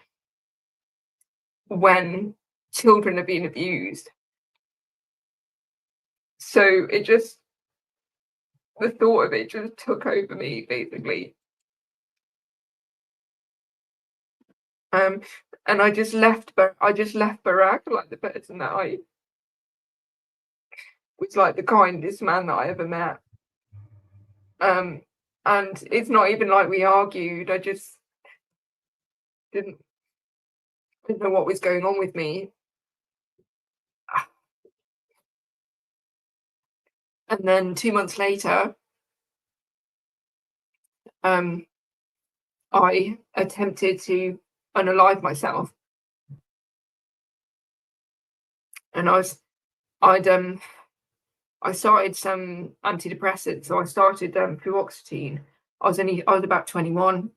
when children are being abused? So it just, the thought of it just took over me, basically. And I just left Barack, like the person that I was like the kindest man that I ever met. And it's not even like we argued. I just didn't know what was going on with me. And then 2 months later, I attempted to unalive myself. And I started some antidepressants. So I started fluoxetine. I was about 21,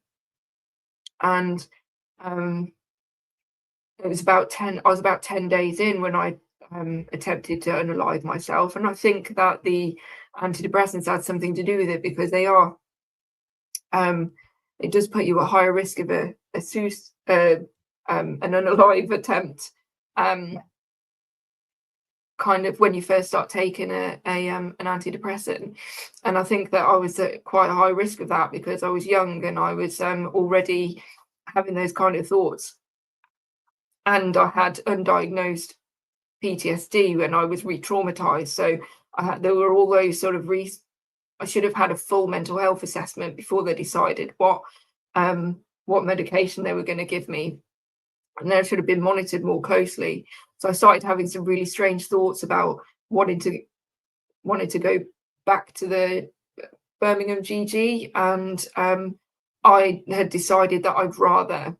and it was about 10 days in when I attempted to unalive myself. And I think that the antidepressants had something to do with it, because they are it does put you at higher risk of an unalive attempt, kind of when you first start taking an antidepressant. And I think that I was at quite a high risk of that, because I was young and I was already having those kind of thoughts, and I had undiagnosed PTSD when I was re-traumatized. So there were all those sort of I should have had a full mental health assessment before they decided what medication they were going to give me, and I should have been monitored more closely. So I started having some really strange thoughts about wanting to go back to the Birmingham GG, and I had decided that I'd rather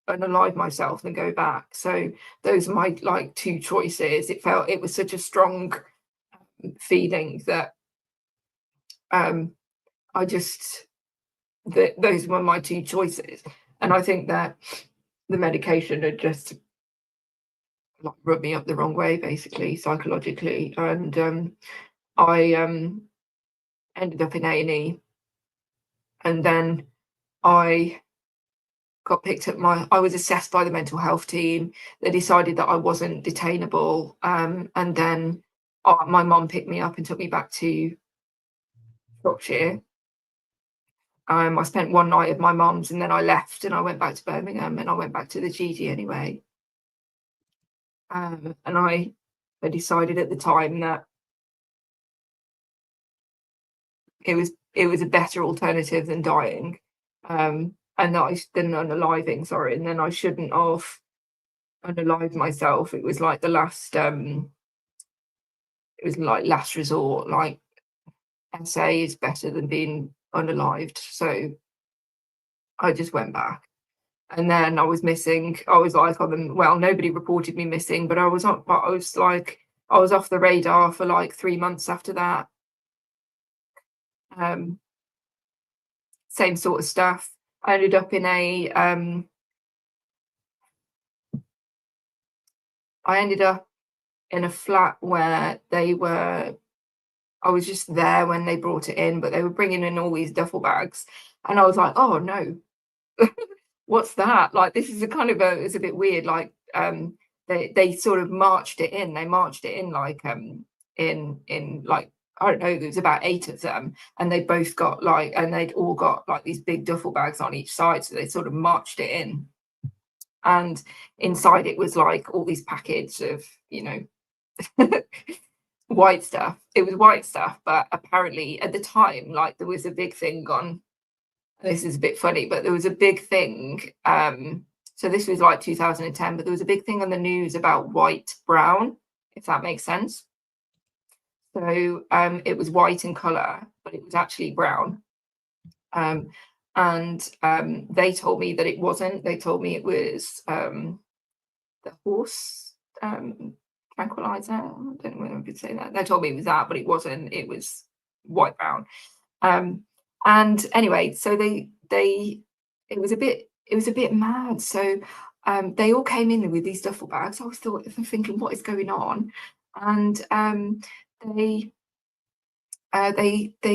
unalive myself than go back. So those are my like two choices. It was such a strong feeling that those were my two choices. And I think that the medication had just like rubbed me up the wrong way, basically, psychologically. And I ended up in A&E, and then I got picked up. I was assessed by the mental health team. They decided that I wasn't detainable, and then my mum picked me up and took me back to Shropshire. I spent one night at my mum's, and then I left and I went back to Birmingham, and I went back to the GG anyway. And I decided at the time that it was a better alternative than dying, and that than unaliving, sorry, and then I shouldn't have unalived myself. It was like the last last resort, like SA is better than being unalived. So I just went back. And then I was missing. I was like on them. Well, nobody reported me missing, but I was off the radar for like 3 months after that. Same sort of stuff. I ended up in a flat where I was just there when they brought it in, but they were bringing in all these duffel bags, and I was like, oh no. What's that? Like, this is it's a bit weird. Like, they sort of marched it in. They marched it in like in like, I don't know, there was about 8 of them, and they both got like, and they'd all got like these big duffel bags on each side, so they sort of marched it in. And inside it was like all these packets of, white stuff. It was white stuff, but apparently at the time, like, there was a big thing on. This is a bit funny, but there was a big thing. So this was like 2010, but there was a big thing on the news about white brown, if that makes sense. So it was white in color, but it was actually brown. And they told me that it wasn't. They told me it was the horse tranquilizer. I don't know whether I could say that. They told me it was that, but it wasn't. It was white brown. And anyway, so it was a bit mad. So they all came in with these duffel bags. I was thinking, what is going on? And they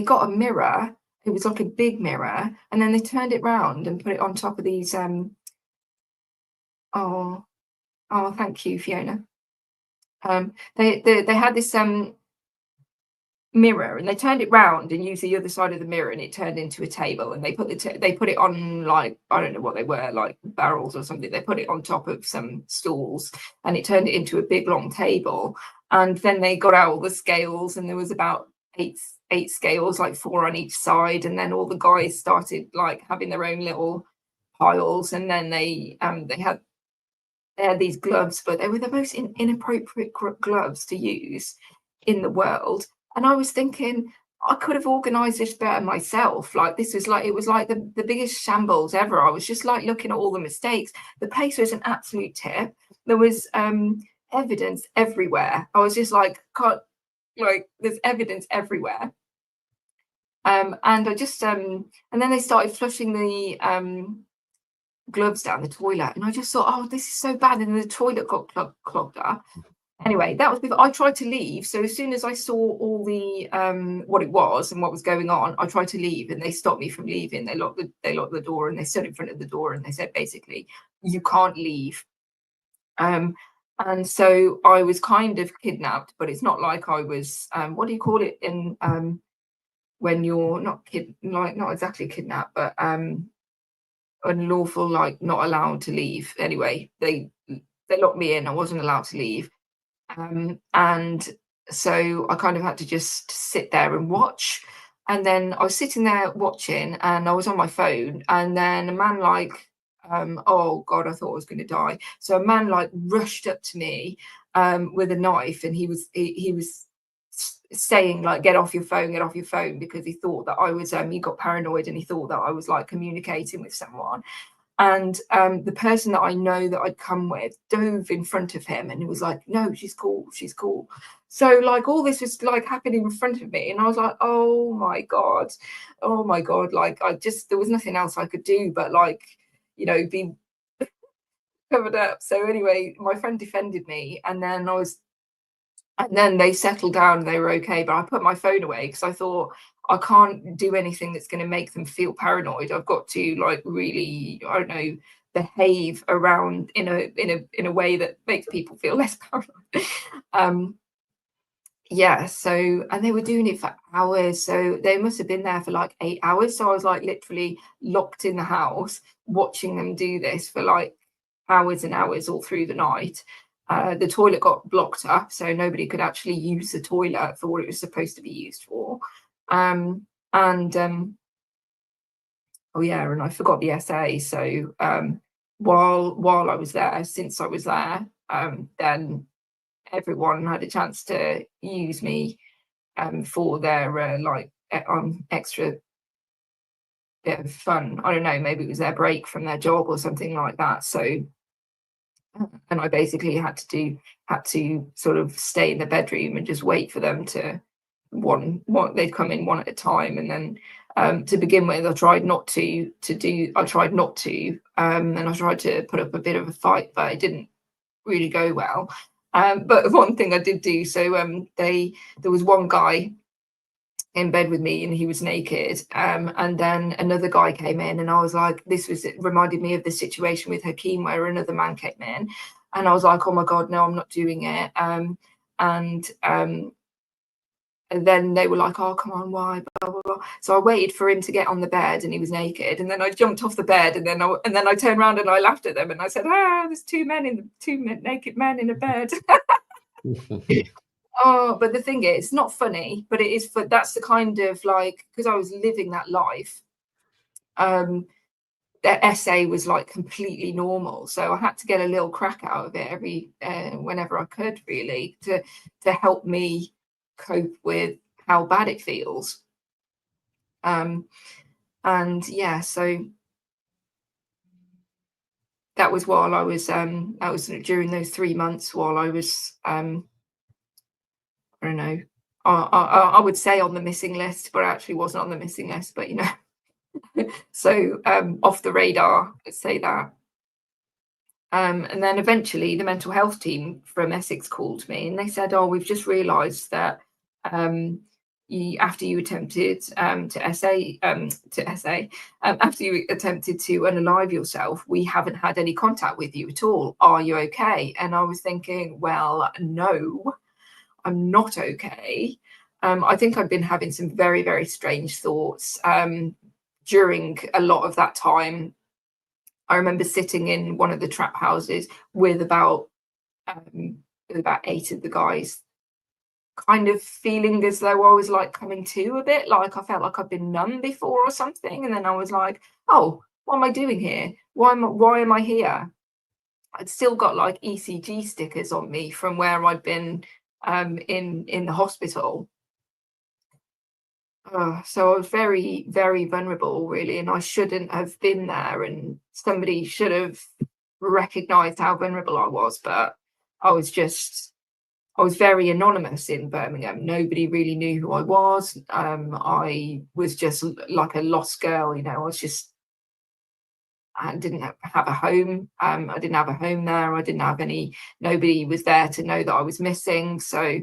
got a mirror. it was like a big mirror, and then they turned it round and put it on top of these oh thank you, Fiona. They had this mirror, and they turned it round and used the other side of the mirror, and it turned into a table, and they put it on, like, I don't know what they were, like barrels or something. They put it on top of some stools, and it turned it into a big long table. And then they got out all the scales, and there was about eight scales, like 4 on each side, and then all the guys started like having their own little piles. And then they had these gloves, but they were the most inappropriate gloves to use in the world. And I was thinking, I could have organized this better myself. Like, this was like, it was like the biggest shambles ever. I was just like looking at all the mistakes. The place was an absolute tip. There was evidence everywhere. I was just like, God, like, there's evidence everywhere. And I just and then they started flushing the gloves down the toilet, and I just thought, oh, this is so bad. And the toilet got clogged up. Anyway, that was before I tried to leave. So as soon as I saw all the what it was and what was going on, I tried to leave, and they stopped me from leaving. They locked the door, and they stood in front of the door, and they said, basically, you can't leave. And so I was kind of kidnapped, but it's not like I was what do you call it in when you're not exactly kidnapped, but unlawful, like not allowed to leave. Anyway, they locked me in. I wasn't allowed to leave. And so I kind of had to just sit there and watch. And then I was sitting there watching, and I was on my phone, and then a man like, oh God, I thought I was going to die. So a man like rushed up to me with a knife, and he was saying, like, get off your phone, because he thought that I was he got paranoid, and he thought that I was like communicating with someone. And the person that I know that I'd come with dove in front of him, and he was like, no, she's cool. So like all this was like happening in front of me, and I was like, oh my God, like there was nothing else I could do but, like, you know, be covered up. So anyway, my friend defended me, and then they settled down, and they were okay. But I put my phone away because I thought, I can't do anything that's going to make them feel paranoid. I've got to, like, really, I don't know, behave around in a way that makes people feel less paranoid. Yeah, so, and they were doing it for hours. So they must have been there for like 8 hours. So I was like literally locked in the house watching them do this for like hours and hours all through the night. The toilet got blocked up, so nobody could actually use the toilet for what it was supposed to be used for. Oh yeah, and I forgot the essay. So while I was there, since I was there, then everyone had a chance to use me for their like extra bit of fun. I don't know, maybe it was their break from their job or something like that. So, and I basically had to sort of stay in the bedroom and just wait for them to they'd come in one at a time. And then to begin with, I tried not to and I tried to put up a bit of a fight, but it didn't really go well. But one thing I did do, so there was one guy in bed with me, and he was naked, and then another guy came in, and I was like, it reminded me of the situation with Hakeem where another man came in, and I was like, oh my God, no, I'm not doing it. And then they were like, oh, come on, why? Blah, blah, blah. So I waited for him to get on the bed, and he was naked. And then I jumped off the bed, and then I turned around and I laughed at them, and I said, there's two naked men in a bed. Oh, but the thing is, it's not funny, but it is that's the kind of, like, because I was living that life. The essay was like completely normal, so I had to get a little crack out of it whenever I could, really, to help me cope with how bad it feels. And yeah, so that was while I was that was during those 3 months while I was I don't know, I would say on the missing list, but I actually wasn't on the missing list, but you know. So off the radar, let's say that. And then eventually the mental health team from Essex called me, and they said, oh, we've just realised that after you attempted after you attempted to unalive yourself, we haven't had any contact with you at all. Are you okay? And I was thinking, well, no, I'm not okay. I think I've been having some very, very strange thoughts during a lot of that time. I remember sitting in one of the trap houses with about 8 of the guys, kind of feeling as though I was like coming to a bit, like I felt like I've been numb before or something. And then I was like, oh, what am I doing here? Why am I here? I'd still got like ECG stickers on me from where I'd been in the hospital. So I was very, very vulnerable, really, and I shouldn't have been there, and somebody should have recognized how vulnerable I was, but I was very anonymous in Birmingham. Nobody really knew who I was. I was just like a lost girl, you know. I didn't have a home. I didn't have a home there. I didn't have nobody was there to know that I was missing. So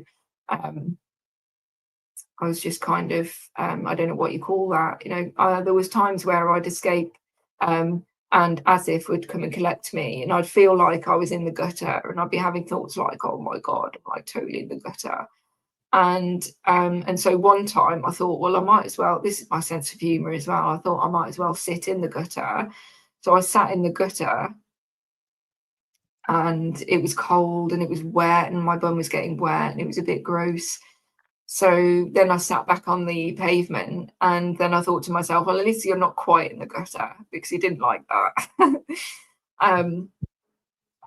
I was just kind of, I don't know what you call that. You know, there was times where I'd escape and Asif would come and collect me, and I'd feel like I was in the gutter, and I'd be having thoughts like, oh my God, I'm like totally in the gutter. And so one time I thought, well, I might as well, this is my sense of humor as well. I thought I might as well sit in the gutter. So I sat in the gutter, and it was cold and it was wet and my bum was getting wet and it was a bit gross. So then I sat back on the pavement, and then I thought to myself, well, at least you're not quite in the gutter, because he didn't like that.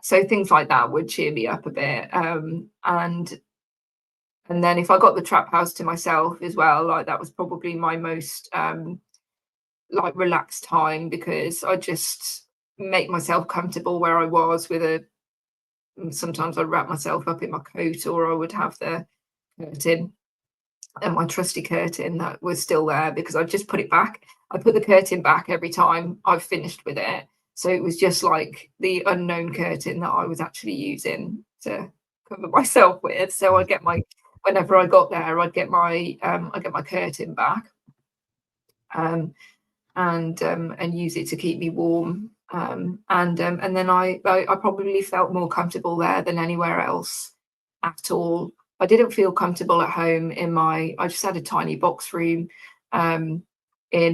So things like that would cheer me up a bit. And then if I got the trap house to myself as well, like that was probably my most like relaxed time, because I just make myself comfortable where I was sometimes I'd wrap myself up in my coat, or I would have the curtain, and my trusty curtain that was still there, because I just put it back. I put the curtain back every time I've finished with it. So it was just like the unknown curtain that I was actually using to cover myself with. So I'd get whenever I got there, I'd get my curtain back, and use it to keep me warm. And then I probably felt more comfortable there than anywhere else at all. I didn't feel comfortable at home I just had a tiny box room in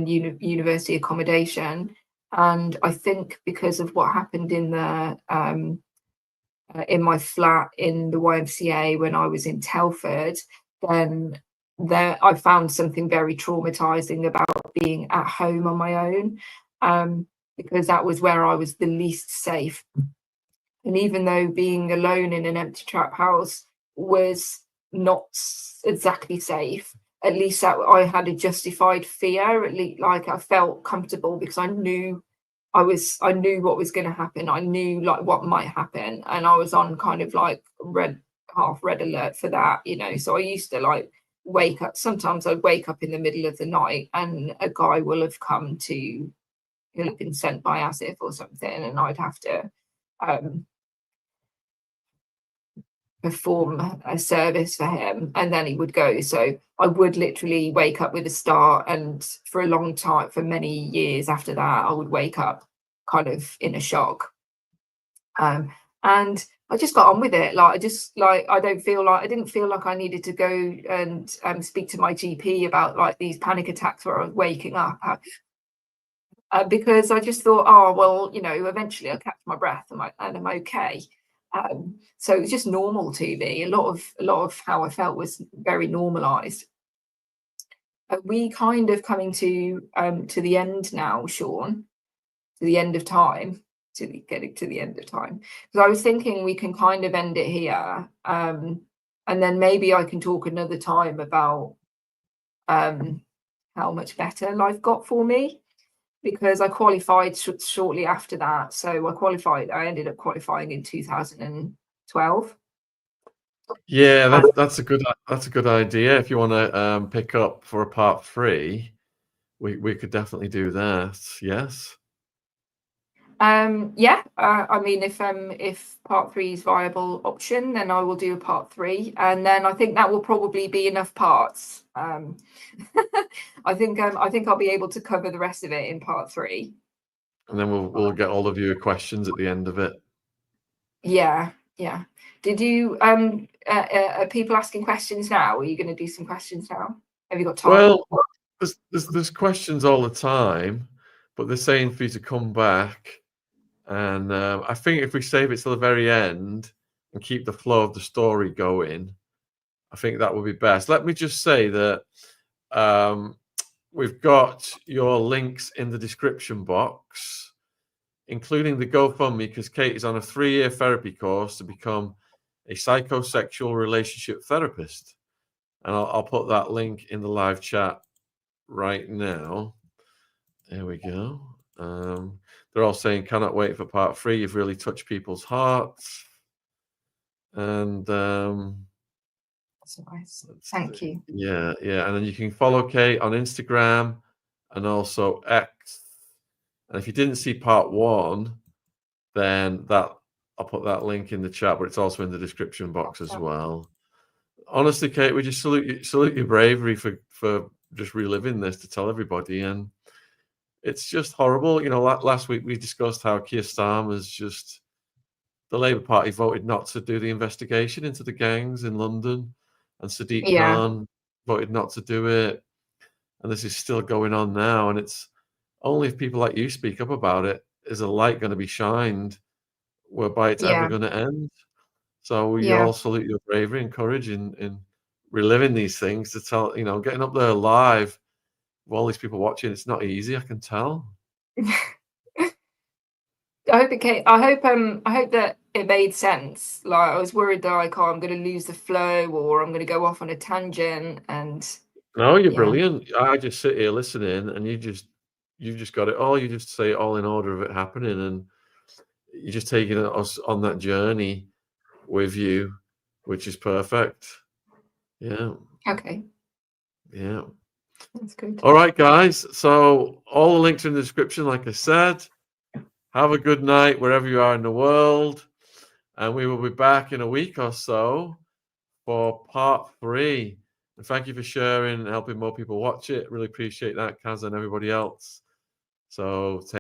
university accommodation. And I think because of what happened in my flat in the YMCA when I was in Telford, then I found something very traumatizing about being at home on my own, because that was where I was the least safe. And even though being alone in an empty trap house was not exactly safe, at least I had a justified fear. At least, like, I felt comfortable because I knew what was going to happen. I knew like what might happen, and I was on kind of like half red alert for that, you know. So I used to like wake up. Sometimes I'd wake up in the middle of the night, and a guy will have come to, he'll have been sent by Asif or something, and I'd have to perform a service for him, and then he would go. So I would literally wake up with a start, and for a long time, for many years after that, I would wake up kind of in a shock. And I just got on with it. Like, I didn't feel like I needed to go and speak to my GP about like these panic attacks where I was waking up, because I just thought, oh well, you know, eventually I'll catch my breath and I'm okay. So it was just normal to me. A lot of how I felt was very normalized. We kind of coming to the end now, Sean, to the end of time, getting to the end of time. Because I was thinking we can kind of end it here, and then maybe I can talk another time about how much better life got for me, because I qualified shortly after that. So I ended up qualifying in 2012. Yeah, that's a good idea. If you want to pick up for a part 3, we could definitely do that. Yes. Yeah, I mean, if part 3 is viable option, then I will do a part 3, and then I think that will probably be enough parts. I think I'll be able to cover the rest of it in part 3. And then we'll get all of your questions at the end of it. Yeah, yeah. Did you are people asking questions now? Are you going to do some questions now? Have you got time? Well, there's questions all the time, but they're saying for you to come back. And I think if we save it till the very end and keep the flow of the story going, I think that would be best. Let me just say that we've got your links in the description box, including the GoFundMe, because Kate is on a 3-year therapy course to become a psychosexual relationship therapist. And I'll put that link in the live chat right now. There we go. They're all saying, cannot wait for part 3. You've really touched people's hearts. And That's nice. Thank you. Yeah. And then you can follow Kate on Instagram and also X. And if you didn't see part 1, then I'll put that link in the chat, but it's also in the description box as well. Honestly, Kate, we just salute your bravery for just reliving this to tell everybody. And it's just horrible. You know, last week we discussed how Keir Starmer's just, the Labour Party voted not to do the investigation into the gangs in London, and Sadiq Khan voted not to do it. And this is still going on now. And it's only if people like you speak up about it is a light going to be shined whereby it's ever going to end. So we all salute your bravery and courage in reliving these things to tell, you know, getting up there live with all these people watching. It's not easy, I can tell. I hope that it made sense. Like, I was worried that I'm going to lose the flow, or I'm going to go off on a tangent. And no, you're brilliant. I just sit here listening, and you just got it all. You just say it all in order of it happening, and you're just taking us on that journey with you, which is perfect. Yeah. Okay. Yeah. That's good. All right, guys. So all the links are in the description, like I said. Have a good night wherever you are in the world. And we will be back in a week or so for part 3. And thank you for sharing and helping more people watch it. Really appreciate that, Kaz, and everybody else. So